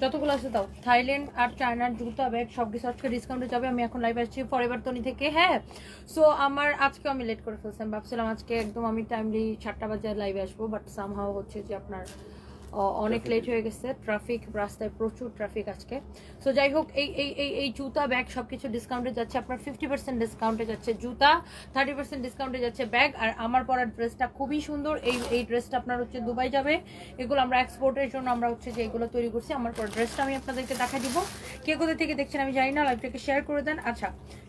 যতগুলো আছে দাও। থাইল্যান্ড আর চায়নার জুতা ব্যাগ সব কিছু আজকে ডিসকাউন্টে যাবে। আমি এখন লাইভ আসছি ফরএভার তনি থেকে। হ্যাঁ, সো আমার আজকে আমি লেট করে ফেলছি। আমি ভাবছিলাম আজকে একদম আমি টাইমলি 7টা বাজে লাইভে আসবো, বাট সামহাও হচ্ছে যে আপনার অনেক লেট হয়ে গেছে। ট্রাফিক, রাস্তায় প্রচুর ট্রাফিক আজকে। সো যাই হোক, এই জুতা ব্যাগ সব কিছু ডিসকাউন্টে যাচ্ছে। আপনার 50% ডিসকাউন্টে যাচ্ছে জুতা, 30% ডিসকাউন্টে যাচ্ছে ব্যাগ। আর আমার পরার ড্রেসটা খুবই সুন্দর। এই ড্রেসটা আপনার হচ্ছে দুবাই যাবে। এগুলো আমরা এক্সপোর্টের জন্য আমরা হচ্ছে যে এগুলো তৈরি করছি। আমার পর ড্রেসটা আমি আপনাদেরকে দেখা দিব। কে কোথা থেকে দেখছেন আমি জানি না, লাইভটাকে শেয়ার করে দেন। আচ্ছা,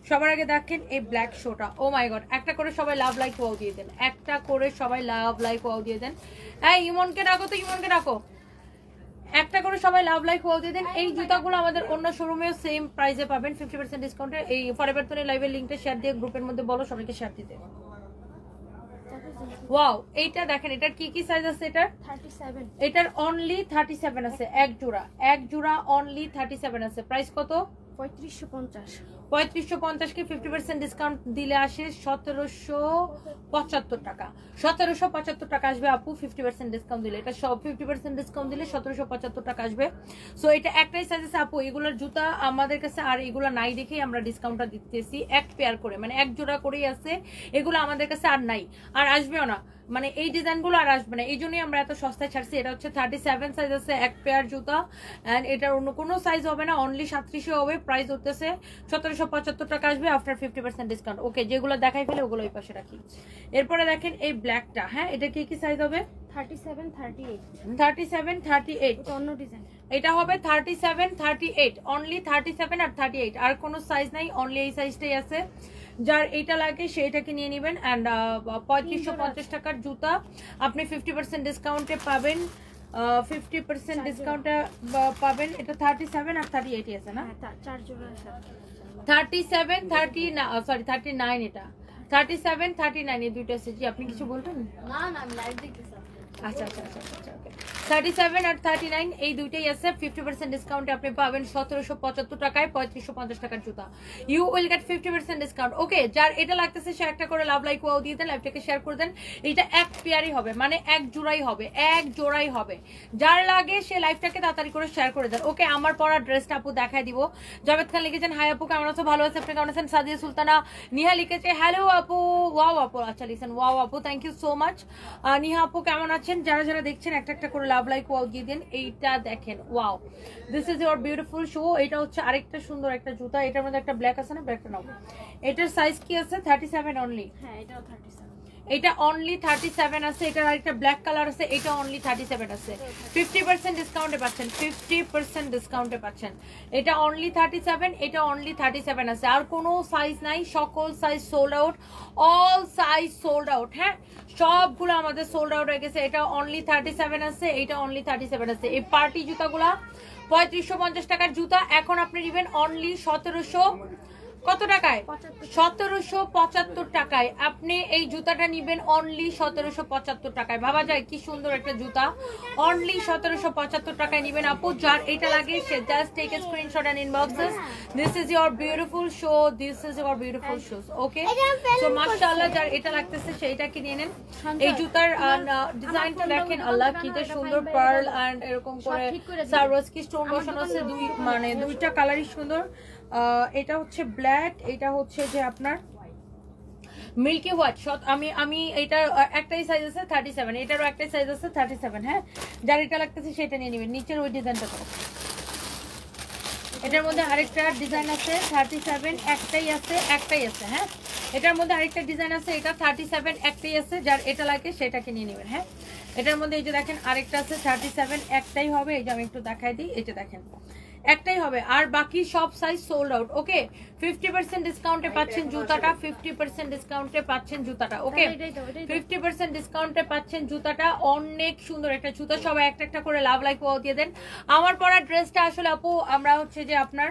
সবার আগে দেখেন এই ব্ল্যাক শোটা। ও মাই গড, একটা করে সবাই লাভ লাইক ওয়াও দিয়ে দেন। একটা করে সবাই লাভ লাইক ওয়াও দিয়ে দেন। এই ইমনকে ডাকো তো, ইমনকে ডাকো। একটা করে সবাই লাভ লাইক ওয়াও দিয়ে দেন। এই জুতাগুলো আমাদের অন্য শোরুমেও সেম প্রাইসে পাবেন 50% ডিসকাউন্টে। এই ফরএভার তনি লাইভের লিংকটা শেয়ার দিয়ে গ্রুপের মধ্যে বলো সবাইকে শেয়ার দিতে। ওয়াও, এইটা দেখেন, এটার কি কি সাইজ আছে? এটার 37, এটার অনলি 37 আছে। এক জোড়া অনলি 37 আছে। প্রাইস কত? 3550। 3550 কে 50% ডিসকাউন্ট দিলে আসে 1775 টাকা। 1775 টাকা আসবে আপু 50% ডিসকাউন্ট দিলে। এটা সব 50% ডিসকাউন্ট দিলে 1775 টাকা আসবে। সো এটা একটাই সাইজ আছে আপু। এগুলোর জুতা আমাদের কাছে আর এগুলো নাই দেখেই আমরা ডিসকাউন্টটা দিতেছি। এক পেয়ার করে, মানে এক জোড়া করেই আছে। এগুলো আমাদের কাছে আর নাই, আর আসবেও না। মানে এই ডিজাইনগুলো আর আসবে না, এই জন্যই আমরা এত সস্তায় ছাড়ছি। এটা হচ্ছে 37 সাইজ আছে এক পেয়ার জুতা, এন্ড এটার অন্য কোনো সাইজ হবে না, অনলি 3700 হবে। প্রাইস হতেছে 1775 টাকা আসবে আফটার 50% ডিসকাউন্ট। ওকে, যেগুলো দেখাই ফেলে ওগুলো ওই পাশে রাখি। এরপরে দেখেন এই ব্ল্যাকটা। হ্যাঁ, এটা কি কি সাইজ হবে? 37, 38। 37, 38। এটা অন্য ডিজাইন। এটা হবে 37, 38, অনলি 37 আর 38। আর কোনো সাইজ নাই, অনলি এই সাইজটাই আছে। যার এইটা লাগে সেইটাকে নিয়ে নেবেন। অ্যান্ড 3550 টাকার জুতা আপনি 50% ডিসকাউন্টে পাবেন। 50% ডিসকাউন্টে পাবেন। এটা 37 আর 38 আছে না? চার জোড়া আছে। 37, 30 না, সরি 39। এটা 37, 39 এই দুইটা আছে। জি, আপনি কিছু বলবেন? না না, আমি লাইভ দেখতেছি। আচ্ছা আচ্ছা আচ্ছা আচ্ছা, ওকে। 37 আর 39 এই দুইটাই আছে। 50% ডিসকাউন্টে আপনি পাবেন 1775 টাকায় 3550 টাকার জুতা। You will get 50% discount. Okay, যার এটা লাগতেছে সে একটা করে লাভ লাইক ওয়াও দিয়ে দেন, লাইভটাকে শেয়ার করে দেন। এটা এক পেয়ারই হবে, মানে এক জোড়াই হবে, এক জোড়াই হবে। যার লাগে সে লাইভটাকে তাড়াতাড়ি করে শেয়ার করে দেন। ওকে, আমার পরা ড্রেসটা আপু দেখায় দিব। জাভেদ খান লিখেছেন হাই আপু, কেমন আছো? ভালো আছে, আপনি কেমন আছেন? সাদিয়া সুলতানা নিহা লিখেছে হ্যালো আপু। ওয়াও আপু, আচ্ছা লিখেছেন ওয়াও আপু, thank you so much. Niha আপু কেমন আছেন? যারা যারা দেখছেন একটা একটা করে লাভ লাইক ওয়াও দিয়ে দেন। এইটা দেখেন, wow, this is your beautiful show. এটা হচ্ছে আরেকটা সুন্দর একটা জুতা। এটার মধ্যে একটা ব্ল্যাক আছে না, ব্ল্যাকটা নাও। এটার সাইজ কি আছে? 37 অনলি। হ্যাঁ, এটাও 37। এটা অনলি 37 আছে। এটার আরেকটা ব্ল্যাক কালার আছে, এটা অনলি 37 আছে। 50% ডিসকাউন্টে পাচ্ছেন, 50% ডিসকাউন্টে পাচ্ছেন। এটা অনলি 37, এটা অনলি 37 আছে। আর কোনো সাইজ নাই, সকল size sold out, all size sold out. হ্যাঁ, সবগুলো আমাদের সোল্ড আউট হয়ে গেছে। এটা অনলি 37 আছে, এটা অনলি 37 আছে। এই পার্টি জুতাগুলা 3550 টাকার জুতা এখন আপনি নেবেন অনলি 1700 কত টাকায়? 1775 টাকায় আপনি এই জুতাটা নিবেন অনলি 1775 টাকায়। ভাবা যায় কি সুন্দর একটা জুতা, অনলি 1775 টাকায় নিবেন আপু। যার এটা লাগে সে just take a screenshot and inbox this. This is your beautiful shoe, this is your beautiful shoes. Okay, so মাশাআল্লাহ, যার এটা লাগতেছে সেইটা কিনে নেন। এই জুতার ডিজাইনটা দেখেন, আল্লাহ কি সুন্দর, পার্ল এন্ড এরকম করে সারোয়ারস্কি স্টোন বসানো আছে। মানে দুইটা কালারই সুন্দর। এটা হচ্ছে ব্ল্যাক, এটা হচ্ছে যে আপনার মিল্কি হোয়াইট। আমি এটার একটাই সাইজ আছে 37, এটারও একটাই সাইজ আছে 37। হ্যাঁ, যার এটা লাগতেছে সেটা নিয়ে নেবেন। নিচের ওই ডিজাইনটা করো। এটার মধ্যে আরেকটা ডিজাইন আছে 37, একটাই আছে। হ্যাঁ, এটার মধ্যে আরেকটা ডিজাইন আছে, এটা 37 একটাই আছে। যার এটা লাগে সেটাকে নিয়ে নেবেন। হ্যাঁ, এটার মধ্যে এই যে দেখেন আরেকটা আছে 37, একটাই হবে। এই যে আমি একটু দেখাই দিই, এই যে দেখেন একটাই হবে, আর বাকি সব সাইজ সোল্ড আউট। ওকে, 50% ডিসকাউন্টে পাচ্ছেন জুতাটা, 50% ডিসকাউন্টে পাচ্ছেন জুতাটা। ওকে, 50% ডিসকাউন্টে পাচ্ছেন জুতাটা। অনেক সুন্দর একটা জুতা। সবাই একটা একটা করে লাভ লাইক ওয়াও দিয়ে দেন। আমার পরা ড্রেসটা আসলে আপু আমরা হচ্ছে যে আপনার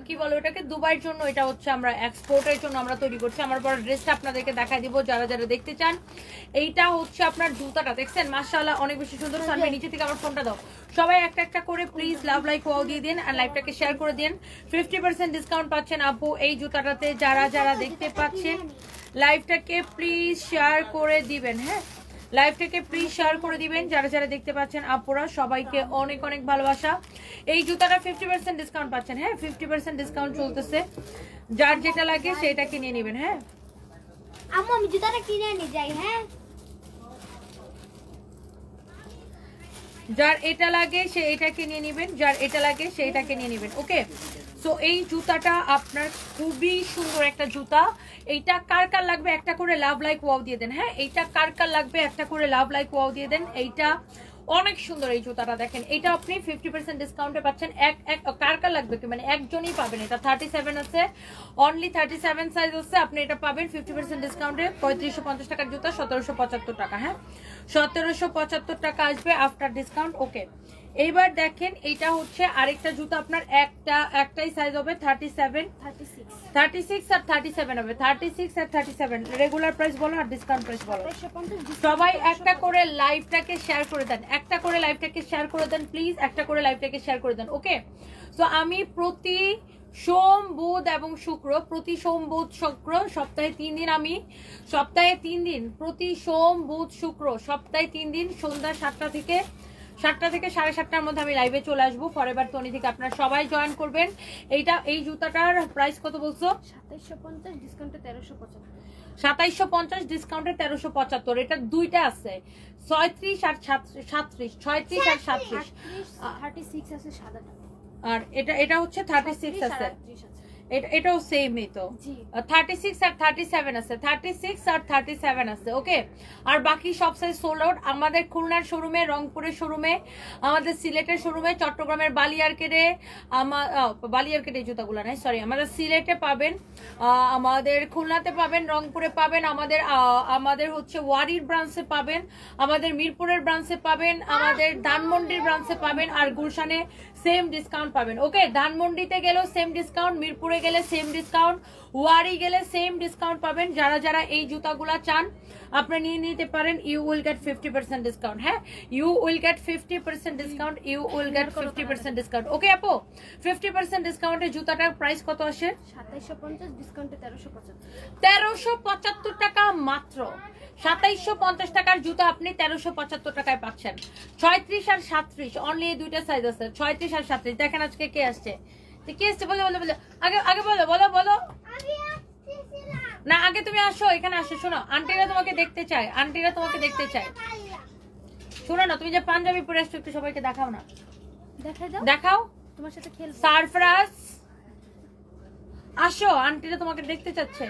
কি বলো এটাকে, দুবাইয়ের জন্য, এটা হচ্ছে আমরা এক্সপোর্টের জন্য আমরা তৈরি করছি। আমার পরা ড্রেসটা আপনাদেরকে দেখাই দিব যারা যারা দেখতে চান। এইটা হচ্ছে আপনার জুতাটা, দেখছেন মাশাআল্লাহ অনেক বেশি সুন্দর। সামনে নিচে থেকে আমার ফোনটা দাও। সবাই একটা একটা করে প্লিজ লাভ লাইক ওয়াও দিয়ে দিন আর লাইভটাকে শেয়ার করে দিন। 50% ডিসকাউন্ট পাচ্ছেন আপু এই জুতাটাতে। যারা যারা দেখতে পাচ্ছেন লাইভটাকে প্লিজ শেয়ার করে দিবেন। হ্যাঁ, লাইভটাকে প্লিজ শেয়ার করে দিবেন যারা যারা দেখতে পাচ্ছেন আপুরা, সবাইকে অনেক অনেক ভালোবাসা। এই জুতাটা 50% ডিসকাউন্ট পাচ্ছেন, হ্যাঁ 50% ডিসকাউন্ট চলতেছে, যার যেটা লাগে সেটা কিনে নেবেন। হ্যাঁ আম্মু আমি জুতাটা কিনে নিয়ে যাই। হ্যাঁ যার এটা লাগে সে এটাকে নিয়ে নেবেন, যার এটা লাগে সে এটাকে নিয়ে নেবেন। ওকে, সো এই জুতাটা আপনার খুবই সুন্দর একটা জুতা। এইটা কার কার লাগবে একটা করে লাভ লাইক ওয়াও দিয়ে দেন। হ্যাঁ এইটা কার কার লাগবে একটা করে লাভ লাইক ওয়াও দিয়ে দেন। এইটা অনেক সুন্দর এই জুতাটা, দেখেন এটা আপনি 50% ডিসকাউন্টে পাচ্ছেন। কার কার লাগবে কি মানে একজনই পাবেন। এটা 37 আছে, অনলি 37 সাইজ আছে, আপনি এটা পাবেন 50% ডিসকাউন্টে 3550 টাকার জুতা 1775 টাকা। হ্যাঁ 1775 টাকা আসবে আফটার ডিসকাউন্ট। ওকে, এইবার দেখেন এইটা হচ্ছে আরেকটা জুতা, আপনার একটাই সাইজ হবে 37, 36 আর 37 হবে, 36 আর 37। রেগুলার প্রাইস বলো আর ডিসকাউন্ট প্রাইস বলো। সবাই একটা করে লাইভটাকে শেয়ার করে দেন, একটা করে লাইভটাকে শেয়ার করে দেন প্লিজ, একটা করে লাইভটাকে শেয়ার করে দেন। ওকে, সো আমি প্রতি সোম বুধ এবং শুক্র, প্রতি সোম বুধ শুক্র সপ্তাহে 3 দিন, আমি সপ্তাহে 3 দিন, প্রতি সোম বুধ শুক্র সপ্তাহে 3 দিন সন্ধ্যা 7টা থেকে 7:30টার মধ্যে আমি লাইভে চলে আসবো ফরএভার টনি থেকে। আপনারা সবাই জয়েন করবেন। এই জুতাটার প্রাইস কত বলছো? 2750 ডিসকাউন্টে 1375। 2750 ডিসকাউন্টে 1375। এটা দুইটা আছে 36 আর 37, 36 আর 37, 36 আছে সাদাটা, আর এটা হচ্ছে 36 আছে। এটাও সেমই তো, 36 আর 37 আছে, 36 আর 37 আছে। ওকে, আর বাকি সব সাইজ সোল্ড আউট। আমাদের খুলনার শোরুমে, রংপুরের শোরুমে, আমাদের সিলেটের শোরুমে, চট্টগ্রামের বালিয়ারকেটে, বালিয়ারকেটে জুতাগুলো নাই সরি, আমাদের সিলেটে পাবেন, আমাদের খুলনাতে পাবেন, রংপুরে পাবেন, আমাদের হচ্ছে ওয়ারির ব্রাঞ্চে পাবেন, আমাদের মিরপুরের ব্রাঞ্চে পাবেন, আমাদের ধানমন্ডির ব্রাঞ্চে পাবেন, আর গুলশানে সেম ডিসকাউন্ট পাবেন। ওকে, ধানমন্ডিতে গেলেও সেম ডিসকাউন্ট, মিরপুরে গেলে সেম ডিসকাউন্ট, ওয়ারি গেলে সেম ডিসকাউন্ট পাবেন। যারা যারা এই জুতাগুলা চান আপনারা নিয়ে নিতে পারেন। You will get 50% discount. হ্যাঁ you will get 50% discount, you will get 50% discount. Okay আপু, 50% ডিসকাউন্টে জুতাটার প্রাইস কত আসে? 2750 ডিসকাউন্টে 1375। 1375 টাকা মাত্র। 2750 টাকার জুতা আপনি 1375 টাকায় পাচ্ছেন। 36 আর 37 অনলি এই দুইটা সাইজ আছে, 36 আর 37। দেখেন আজকে কে আসছে, কে আসছে বলো বলো বলো, আগে বলো বলো বলো। না আগে তুমি আসো, এখানে আসো। শোনো, আন্টিরা তোমাকে দেখতে চায়, আন্টিরা তোমাকে দেখতে চায়। শোনো না, তুমি যে পাঞ্জাবি পরে আসছো একটু সবাইকে দেখাও না, দেখাও তোমার সাথে খেলবো। সারফরাজ আসো, আন্টিরা তোমাকে দেখতে চাচ্ছে।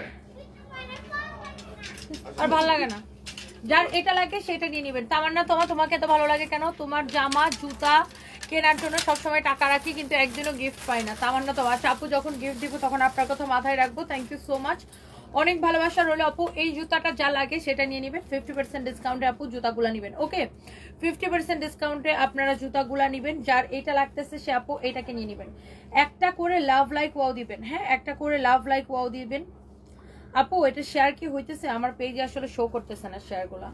আর ভালো লাগে না, যার এটা লাগে সেটা নিয়ে নেবেন। তামান্না তোমাকে এত ভালো লাগে কেন? তোমার জামা জুতা কেনার জন্য সবসময় টাকা রাখি কিন্তু একদিনও গিফট পাই না। তামান্না আচ্ছা আপু যখন গিফট দিব তখন আপনার কথা মাথায় রাখবো। থ্যাংক ইউ সো মাচ, অনেক ভালোবাসা রইল আপু। এই জুতাটা যা লাগে সেটা নিয়ে নেবেন, 50% ডিসকাউন্টে আপু জুতাগুলা নেবেন। ওকে, 50% ডিসকাউন্টে আপনারা জুতাগুলা নেবেন। যার এটা লাগতেছে সে আপু এটাকে নিয়ে নেবেন। একটা করে লাভ লাইক ওয়াও দিবেন। হ্যাঁ একটা করে লাভ লাইক ওয়াও দিবেন। আপু এটা শেয়ার কি হইতেছে? আমার পেজে আসলে শো করতেছে না শেয়ারগুলা।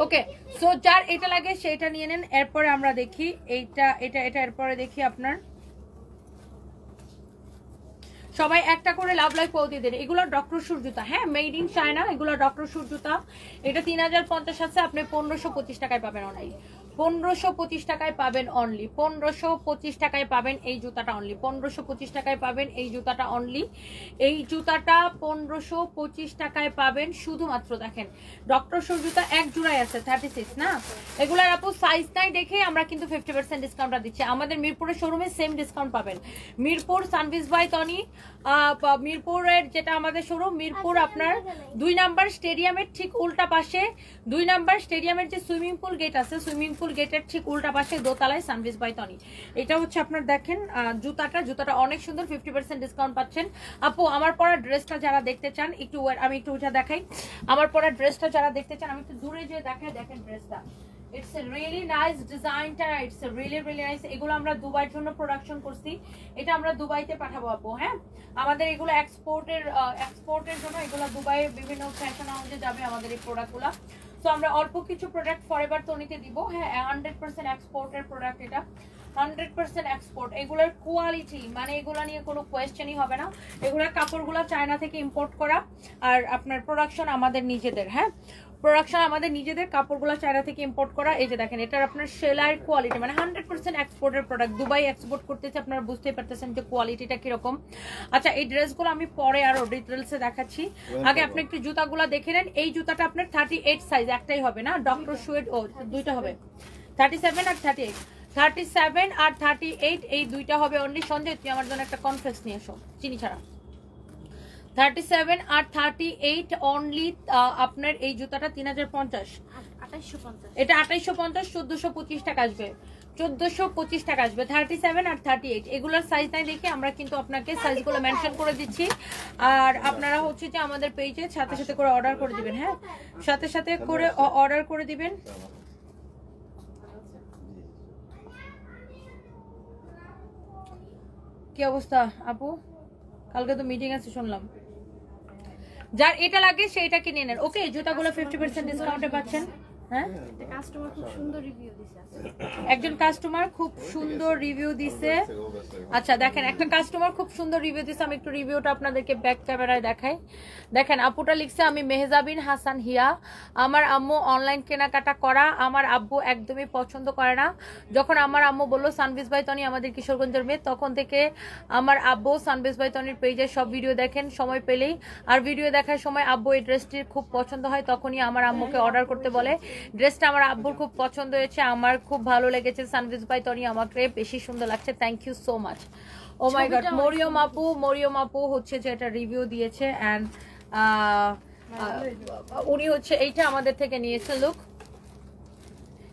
ওকে, সো যার এটা লাগে সেটা নিয়ে নেন। এরপরে আমরা দেখি এটা এরপরে দেখি আপনার সবাই একটা করে লাভ লাইক ওয়াও দিয়ে দেন। এগুলো ডক্টর শুর জুতা, হ্যাঁ মেড ইন চায়না, এগুলো ডক্টর শুর জুতা। এটা 3050 আছে, আপনি 1525 টাকায় পাবেন অনলি, 1525 টাকায় পাবেন অনলি, 1525 টাকায় পাবেন এই জুতাটা অনলি, 1525 টাকায় পাবেন এই জুতাটা অনলি, এই জুতাটা 1525 টাকায় পাবেন শুধুমাত্র। দেখেন ডক্টর শুর জুতা এক জোড়াই আছে 36 না, এগুলার আপু সাইজ নাই দেখে আমরা কিন্তু 50% ডিসকাউন্টটা দিচ্ছি। আমাদের মিরপুরের শোরুমে সেম ডিসকাউন্ট পাবেন। মিরপুর সানভিস বাই টনি, মিরপুরের যেটা আমাদের শোরুম, মিরপুর আপনার 2 নাম্বার স্টেডিয়ামের ঠিক উল্টা পাশে, 2 নাম্বার স্টেডিয়ামের যে সুইমিং পুল গেট আছে, সুইমিং পুল গেটের ঠিক উল্টা পাশে দোতলায় সানভিস বাই টনি। এটা হচ্ছে আপনার দেখেন জুতাটা অনেক সুন্দর, 50% ডিসকাউন্ট পাচ্ছেন। আপু আমার পরা ড্রেসটা যারা দেখতে চান একটু আমি একটু উঠে দেখাই। আমার পরা ড্রেসটা যারা দেখতে চান আমি একটু দূরে যেয়ে দেখাই। দেখেন ড্রেসটা, ইটস এ রিয়েলি নাইস ডিজাইনটা, ইটস এ রিয়েলি নাইস। এগুলো আমরা দুবাইয়ের জন্য প্রোডাকশন করছি, এটা আমরা দুবাইতে পাঠাবো আপু। হ্যাঁ আমাদের এগুলো এক্সপোর্টের জন্য এগুলো দুবাইয়ের বিভিন্ন ফ্যাশন হাউসে যাবে আমাদের এই প্রোডাক্টগুলো। তো আমরা অল্প কিছু প্রোডাক্ট ফরএভার টনিতে দিব। হ্যাঁ 100% এক্সপোর্টের প্রোডাক্ট এটা। 100% এক্সপোর্ট। এগুলোর কোয়ালিটি মানে এগুলো নিয়ে কোনো কোয়েশ্চেনই হবে না। এগুলোর কাপড়গুলো চায়না থেকে ইম্পোর্ট করা, আর আপনার প্রোডাকশন আমাদের নিজেদের। হ্যাঁ, প্রোডাকশন আমাদের নিজেদের, কাপড়গুলো চায়না থেকে ইম্পোর্ট করা। এই যে দেখেন, এটার আপনার সেলাইয়ের কোয়ালিটি মানে 100% এক্সপোর্টের প্রোডাক্ট। দুবাই এক্সপোর্ট করতেছে, আপনারা বুঝতেই পারতেছেন যে কোয়ালিটিটা কিরকম। আচ্ছা, এই ড্রেসগুলো আমি পরে আরো ডিটেলসে দেখাচ্ছি। আগে আপনি একটু জুতাগুলো দেখে নেন। এই জুতাটা আপনার 38 সাইজ, একটাই হবে না, ডক্টর শুয়েড, ও দুইটা হবে, 37 আর 38। 37 আর 38 এই দুইটা হবে অনলি। সঞ্জয়, তুই আমার জন্য একটা কনফ্লেক্স নিয়ে এসো, চিনি ছাড়া। 37 আর 38 অনলি। আপনার এই জুতাটা 3050, এটা 2850, 1425 টাকা আসবে, 1425 টাকা আসবে। 37 আর 38 এগুলোর সাইজ নাই দেখে আমরা কিন্তু আপনাকে সাইজগুলো মেনশন করে দিচ্ছি। আর আপনারা হচ্ছে যে আমাদের পেজে সাথে সাথে করে অর্ডার করে দিবেন। হ্যাঁ, সাথে সাথে করে অর্ডার করে দিবেন। কি অবস্থা আপু? কালকে তো মিটিং আছে শুনলাম। যার এটা লাগে সেইটাকে নিয়ে নেন। ওকে, জুতাগুলো 50% ডিসকাউন্টে পাচ্ছেন। হ্যাঁ, কাস্টমার খুব সুন্দর রিভিউ দিছে। একজন কাস্টমার খুব সুন্দর রিভিউ দিছে। আচ্ছা দেখেন, একটা কাস্টমার খুব সুন্দর রিভিউ দিছে, আমি একটু রিভিউটা আপনাদেরকে ব্যাক ক্যামেরায় দেখাই। দেখেন, আপুটা লিখছে, আমি মেহজাবিন হাসান হিয়া। আমার আম্মু অনলাইন কেনাকাটা করা আমার আব্বু একদমই পছন্দ করে না। যখন আমার আম্মু বললো সানভিজ ভাই তনি আমাদের কিশোরগঞ্জের মেয়ে, তখন থেকে আমার আব্বু সানভিজ ভাই তনির পেজে সব ভিডিও দেখেন সময় পেলেই। আর ভিডিও দেখার সময় আব্বু এই ড্রেসটির খুব পছন্দ হয়, তখনই আমার আম্মুকে অর্ডার করতে বলে। ড্রেসটা আমার আব্বুর খুব পছন্দ হয়েছে, আমার খুব ভালো লেগেছে। সানভিজ ভাই তনি আমাকে বেশি সুন্দর লাগছে, thank you so much. Oh my god, Mariam আপু হচ্ছে যে এটা রিভিউ দিয়েছে। অ্যান্ড উনি হচ্ছে এইটা আমাদের থেকে নিয়েছে। Look,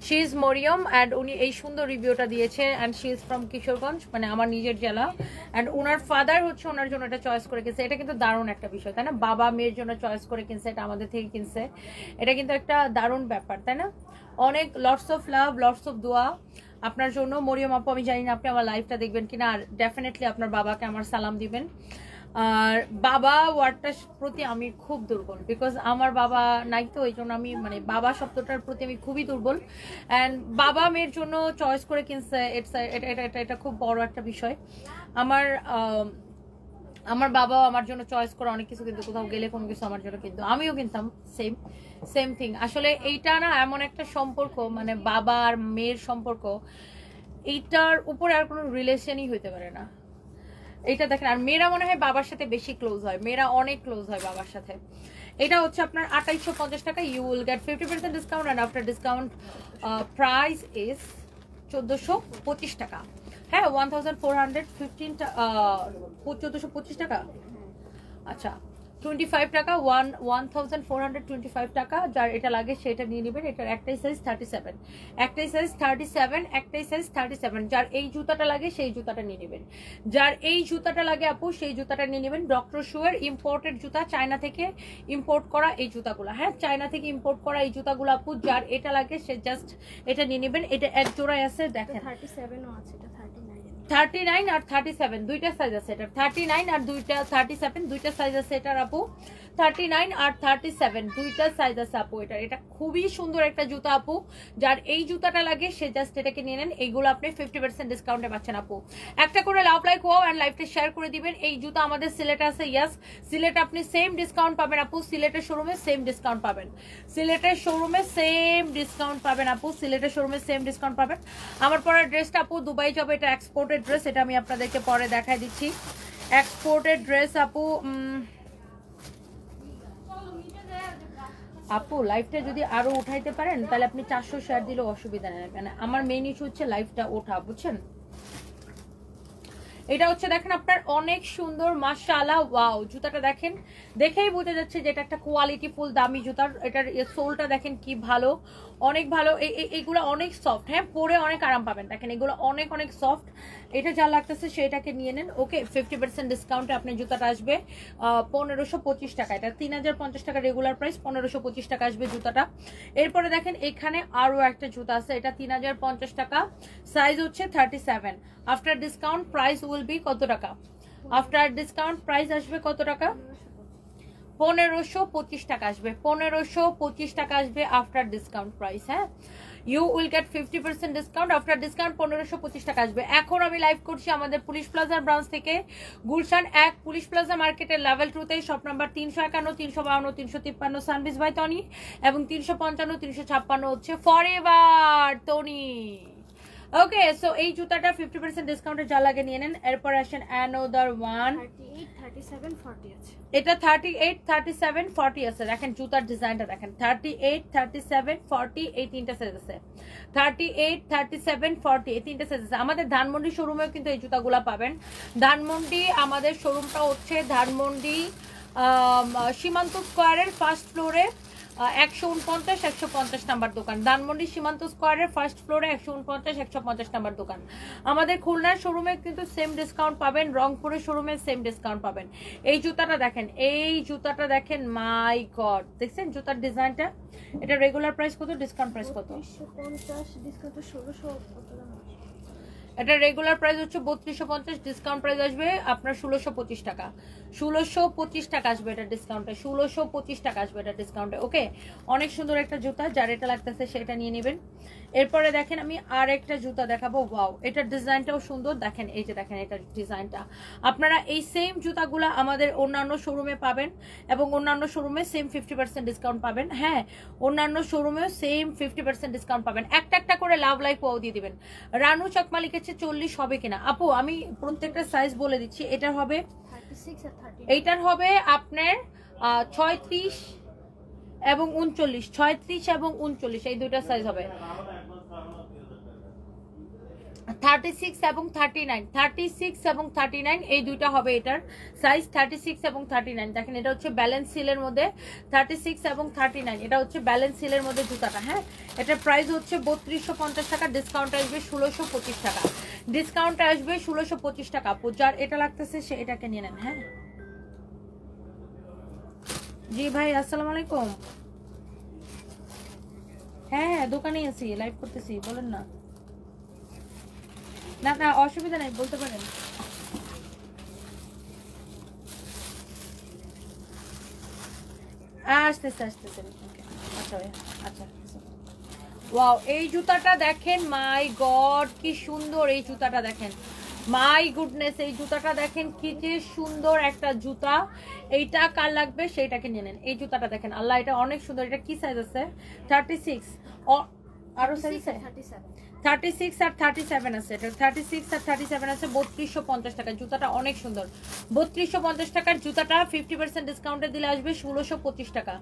she is Mariam and উনি এই সুন্দর রিভিউটা দিয়েছে। And she is from Kishoreganj, মানে আমার নিজের জেলা। অ্যান্ড ওনার ফাদার হচ্ছে ওনার জন্য এটা চয়েস করে কিনছে। এটা কিন্তু দারুণ একটা বিষয়, তাই না? বাবা মেয়ের জন্য চয়েস করে কিনছে, এটা আমাদের থেকে কিনছে। এটা কিন্তু একটা দারুণ ব্যাপার, তাই না? অনেক lots of love, lots of দোয়া আপনার জন্য মরিয়ম আপু। আমি জানি না আপনি আমার লাইফটা দেখবেন কিনা, আর ডেফিনেটলি আপনার বাবাকে আমার সালাম দিবেন। আর বাবা ওয়ার্ডটার প্রতি আমি খুব দুর্বল, বিকজ আমার বাবা নাই, তো এই জন্য আমি মানে বাবা শব্দটার প্রতি আমি খুবই দুর্বল। অ্যান্ড বাবা মেয়ের জন্য চয়েস করে কিনছে, এটা খুব বড় একটা বিষয়। আমার বাবাও আমার জন্য চয়েস করে অনেক কিছু, কিন্তু কোথাও গেলে কোনো কিছু আমার জন্য কিন্তু আমিও কিনতাম সেম থিং। আসলে এইটা না এমন একটা সম্পর্ক, মানে বাবা আর মেয়ের সম্পর্ক, এইটার উপরে আর কোনো রিলেশনই হইতে পারে না। এটা দেখেন, আর মেয়েরা মনে হয় বাবার সাথে বেশি ক্লোজ হয়, মেয়েরা অনেক ক্লোজ হয় বাবার সাথে। এটা হচ্ছে আপনার 2850 টাকা। You will get 50% discount and after discount price is 1425 টাকা। হ্যাঁ, 1415 1425 টাকা। আচ্ছা, 25 টাকা, 1425 টাকা। যার এটা লাগে সেটা নিয়ে নেবেন। এটার একটাই সাইজ 37, একটাই সাইজ 37, একটাই সাইজ 37। যার এই জুতাটা লাগে সেই জুতাটা নিয়ে নেবেন। যার এই জুতাটা লাগে আপু সেই জুতাটা নিয়ে নেবেন। ডক্টর শুয়ের ইম্পোর্টেড জুতা, চায়না থেকে ইম্পোর্ট করা এই জুতাগুলো। হ্যাঁ, চায়না থেকে ইম্পোর্ট করা এই জুতাগুলো আপু, যার এটা লাগে সে জাস্ট এটা নিয়ে নেবেন। এটা এক জোড়ায় আছে, দেখেন 37ও আছে, এটা 39 আর 37 দুইটা সাইজ আছে। এটা 39 আর 37 দুইটা সাইজ আছে এটার আপু। 39 আর 37 দুইটা সাইজ আছে আপু। এটা খুবই সুন্দর একটা জুতা আপু, যার এই জুতাটা লাগে সে জাস্ট এটাকে নিয়ে নেন। এইগুলো আপনি 50% ডিসকাউন্টে পাচ্ছেন আপু। একটা করে লাভ লাইক ওয়াও এন্ড লাইভটা শেয়ার করে দিবেন। এই জুতা আমাদের সিলেটে আছে, ইয়েস সিলেটে আপনি সেম ডিসকাউন্ট পাবেন আপু। সিলেটের শোরুমে সেম ডিসকাউন্ট পাবেন, সিলেটের শোরুমে সেম ডিসকাউন্ট পাবেন আপু, সিলেটের শোরুমে সেম ডিসকাউন্ট পাবেন। আমার পরের ড্রেসটা আপু দুবাই যাবে, এটা এক্সপোর্টেড ড্রেস, এটা আমি আপনাদেরকে পরে দেখাই দিচ্ছি। এক্সপোর্টেড ড্রেস আপু। আপু লাইভটা যদি আরো উঠাইতে পারেন তাহলে আপনি 400 শেয়ার দিলেও অসুবিধা নেই, কেন আমার মেইন ইস্যু হচ্ছে লাইভটা ওঠা, বুঝছেন? এটা হচ্ছে দেখেন আপনার অনেক সুন্দর মাশাআল্লাহ, ওয়াও জুতাটা দেখেন, দেখেই বোঝা যাচ্ছে যে এটা একটা কোয়ালিটি ফুল দামি জুতার। এটার সোলটা দেখেন কি ভালো, অনেক ভালো। এইগুলো অনেক সফট, হ্যাঁ পরে অনেক আরাম পাবেন। দেখেন এগুলো অনেক অনেক সফট। এটা যা লাগতেছে সেটাকে নিয়ে নেন। ওকে, 50% ডিসকাউন্টে আপনার জুতাটা আসবে 1525 টাকা। এটা 3050 টাকা রেগুলার প্রাইস, 1525 টাকা আসবে জুতাটা। এরপরে দেখেন এখানে আরো একটা জুতা আছে, এটা 3050 টাকা, সাইজ হচ্ছে 37। After discount price will be কত টাকা? আফটার ডিসকাউন্ট প্রাইস আসবে কত টাকা? 1525 টাকা আসবে, 1525 টাকা আসবে আফটার ডিসকাউন্ট প্রাইস। হ্যাঁ, you will get 50% discount. After discount 1525 টাকা আসবে। এখন আমি লাইভ করছি আমাদের পুলিশ প্লাজার ব্রাঞ্চ থেকে, গুলশান 1 পুলিশ প্লাজা মার্কেটের লেভেল 2 তে, শপ নাম্বার 351, 352, 353 সানবিজ বাই তনি, এবং 355, 356 হচ্ছে ফরএভার তনি। ওকে, সো এই জুতাটা 50% ডিসকাউন্টে যা লাগে নিয়ে নেন। এরপর আসেন অ্যানাদার ওয়ান, 38 37 40 আছে। এটা 38 37 40 আছে। দেখেন জুতার ডিজাইনটা দেখেন, 38 37 40 এই তিনটা সাইজ আছে। 38 37 40 এই তিনটা সাইজ আছে। আমাদের ধানমন্ডি শোরুমেও কিন্তু এই জুতাগুলা পাবেন। ধানমন্ডি আমাদের শোরুমটা হচ্ছে ধানমন্ডি সীমান্ত স্কোয়ারের ফার্স্ট ফ্লোরে 149 150 নাম্বার দোকান। ধানমন্ডি সীমান্ত স্কোয়ারের ফার্স্ট ফ্লোরে 149 150 নাম্বার দোকান। আমাদের খুলনার শোরুমে কিন্তু সেম ডিসকাউন্ট পাবেন, রংপুরের শোরুমে সেম ডিসকাউন্ট পাবেন। এই জুতাটা দেখেন, এই জুতাটা দেখেন, মাই গড, দেখছেন জুতার ডিজাইনটা? এটা রেগুলার প্রাইস কত, ডিসকাউন্ট প্রাইস কত? 350 ডিসকাউন্ট 1600 কত দাম আছে? এটা রেগুলার প্রাইস হচ্ছে 3250, ডিসকাউন্ট প্রাইস আসবে আপনার 1625 টাকা। 1625 টাকা আসবে এটা ডিসকাউন্টে, 1625 টাকা আসবে এটা ডিসকাউন্টে। ওকে, অনেক সুন্দর একটা জুতা, যার এটা লাগতেছে সেটা নিয়ে নেবেন। এরপরে দেখেন আমি আর একটা জুতা দেখাবো। ওয়াও, এটার ডিজাইনটাও সুন্দর। দেখেন এই যে দেখেন এটার ডিজাইনটা। আপনারা এই সেম জুতাগুলো আমাদের অন্যান্য শোরুমে পাবেন, এবং অন্যান্য শোরুমে সেম 50% ডিসকাউন্ট পাবেন। হ্যাঁ, অন্যান্য শোরুমেও সেম 50% ডিসকাউন্ট পাবেন। একটা একটা করে লাভ লাইফ ওয়াও দিয়ে দিবেন। রানু চকমা লিখেছে 40 হবে কিনা। আপু আমি প্রত্যেকটা সাইজ বলে দিচ্ছি। এটার হবে 36 আর 30। এইটার হবে আপনার 36 এবং 39, 36 এবং 39 এই দুইটা সাইজ হবে। 36 এবং 39, 36 এবং 39 এই দুইটা হবে এটার সাইজ, 36 এবং 39। দেখেন এটা হচ্ছে ব্যালেন্স সিলের মধ্যে 36 এবং 39, এটা হচ্ছে ব্যালেন্স সিলের মধ্যে জুতাটা। হ্যাঁ, এটার প্রাইস হচ্ছে 3250 টাকা, ডিসকাউন্ট আসবে 1625 টাকা। ডিসকাউন্ট আসবে 1625 টাকা। যার এটা লাগতেছে সে এটাকে নিয়ে নেন। হ্যাঁ জি ভাই, আসসালামু আলাইকুম। হ্যাঁ দোকানেই আছি, লাইভ করতেছি, বলেন না। না না অসুবিধা নেই, বলতে পারেন। আসতেছে আসতেছে। আচ্ছা আচ্ছা। ওয়াও, এই জুতাটা দেখেন, মাই গড কি সুন্দর এই জুতাটা দেখেন, মাই গুডনেস এই জুতাটা দেখেন কি যে সুন্দর একটা জুতা। এইটা কার লাগবে সেইটাকে নিয়ে নেন। এই জুতাটা দেখেন, আল্লাহ এটা অনেক সুন্দর। এটা কি সাইজ আছে? 36 আরো সাইজ আছে 36 আর 37 আছে। এটা 36 আর 37 আছে। 3250 টাকা জুতাটা অনেক সুন্দর। 3250 টাকার জুতাটা 50% ডিসকাউন্টে দিলে আসবে 1625 টাকা।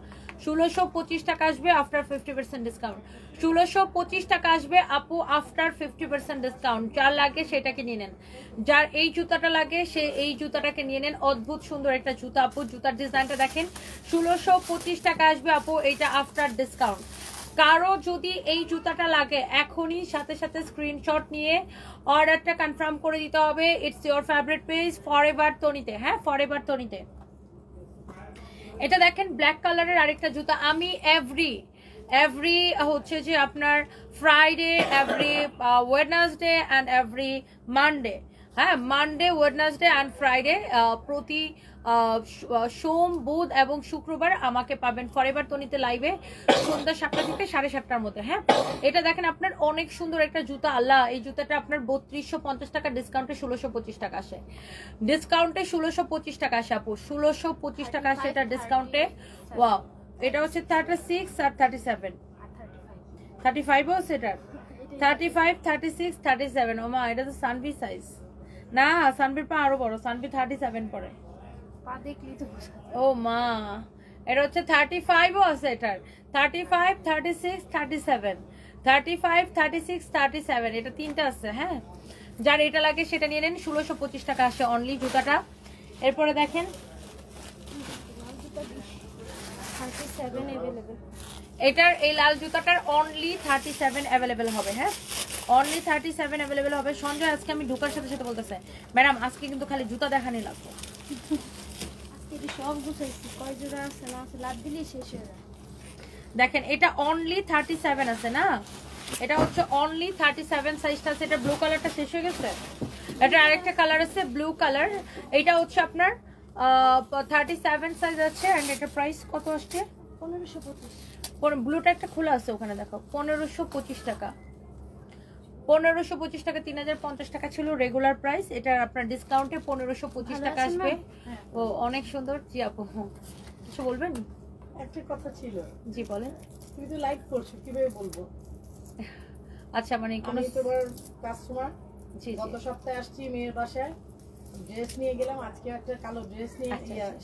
1625 টাকা আসবে আফটার 50% ডিসকাউন্ট। 1625 টাকা আসবে আপু আফটার 50% ডিসকাউন্ট। যার লাগে সেটাকে নিয়ে নেন। যার এই জুতাটা লাগে সে এই জুতাটাকে নিয়ে নেন। অদ্ভুত সুন্দর একটা জুতা আপু। জুতার ডিজাইনটা দেখেন। 1625 টাকা আসবে আপু, এইটা আফটার ডিসকাউন্ট। কারো যদি এই জুতাটা লাগে এখনই সাথে সাথে স্ক্রিনশট নিয়ে অর্ডারটা কনফার্ম করে দিতে হবে। It's your favourite page forever তনিতে। হ্যাঁ, ফরএভার তনিতে। এটা দেখেন ব্ল্যাক কালারের আরেকটা জুতা। আমি এভরি হচ্ছে যে আপনার Friday, every Wednesday and every Monday, হ্যাঁ মানডে, ওয়েডনেসডে অ্যান্ড ফ্রাইডে, প্রতি সোম, বুধ এবং শুক্রবার আমাকে পাবেন ফরএভার তনিতে লাইভে সন্ধ্যা 7টা থেকে 7:30টার মধ্যে। হ্যাঁ, এটা দেখেন আপনার অনেক সুন্দর একটা জুতা। আল্লাহ, এই জুতাটা আপনার 3250 টাকা, ডিসকাউন্টে 1625 টাকা আসে। ডিসকাউন্টে 1625 টাকা আসে আপু, 1625 টাকা আসে এটা ডিসকাউন্টে। ওয়াও, এটা হচ্ছে 36 আর 37, 35ও আছে এটার, 35, 36, 37। ওমা, এটা তো সানভি সাইজ না, সানভির পা আরো বড়, সানভি 37 পরে। ও মা, এটা হচ্ছে 35ও আছে এটার, 35, 36, 37, 35, 36, 37, এটা তিনটা আছে। হ্যাঁ, যার এটা লাগে সেটা নিয়ে নেন। 1625 টাকা আসে অনলি জুতাটা। এরপরে দেখেন এটার এই লাল জুতাটার অনলি 37 অ্যাভেলেবেল হবে। হ্যাঁ, অনলি 37 অ্যাভেলেবেল হবে। সঞ্জয় আজকে আমি ঢোকার সাথে সাথে বলতেছে, ম্যাডাম আজকে কিন্তু খালি জুতা দেখানি লাগবে। সব গুছাইছি, কয় জোড়া আছে না আছে, লাভ দিলেই শেষ হয়ে যায়। দেখেন এটা অনলি 37 আছে না, এটা হচ্ছে অনলি 37 সাইজটা আছে। এটা ব্লু কালারটা শেষ হয়ে গেছে। এটা আরেকটা কালার আছে ব্লু কালার, এটা হচ্ছে আপনার 37 সাইজ আছে। এন্ড এটা প্রাইস কত আসছে? 1525। ব্লুটা একটা খোলা আছে ওখানে দেখো 1525 টাকা 1525 টাকা 3050 টাকা ছিল রেগুলার প্রাইস, এটা আপনার ডিসকাউন্টে 1525 টাকা আসবে। ও অনেক সুন্দর। জি আপু কিছু বলবেন? একটা কথা ছিল। জি বলেন। তুমি তো লাইক করছো, কিভাবে বলবো? আচ্ছা মানে আমি তোমার কাস্টমার। জি গত সপ্তাহে আসছি মেয়ের বাসায়, ড্রেস নিয়ে গেলাম, আজকে একটা কালো ড্রেস নিয়ে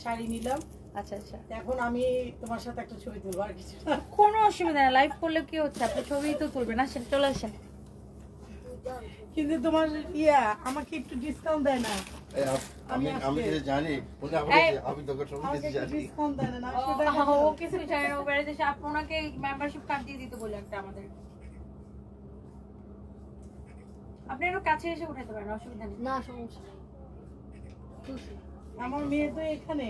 শাড়ি নিলাম। আচ্ছা আচ্ছা, এখন আমি তোমার সাথে একটা ছবি তুলবো, আর কিছু না। কোনো অসুবিধা না, লাইভ করলে কি হচ্ছে, আপনি ছবি তো তুলবেন। আসেন চলে আসেন। কিন্তু তোমার আমাকে একটু ডিসকাউন্ট দেয় না? আমি কিছু জানি, আমি তোকে সব কিছু জানি। ডিসকাউন্ট দেয় না? ও কিছু জানে না, ও বেড়ে দেশে আপনাকে মেম্বারশিপ কার্ড দিয়ে দিতে বলে একটা আমাদের। আপনি একটু কাছে এসে উঠাতে পারেন, অসুবিধা নেই। না সমস্যা নেই। আমার মেয়ে তো এখানে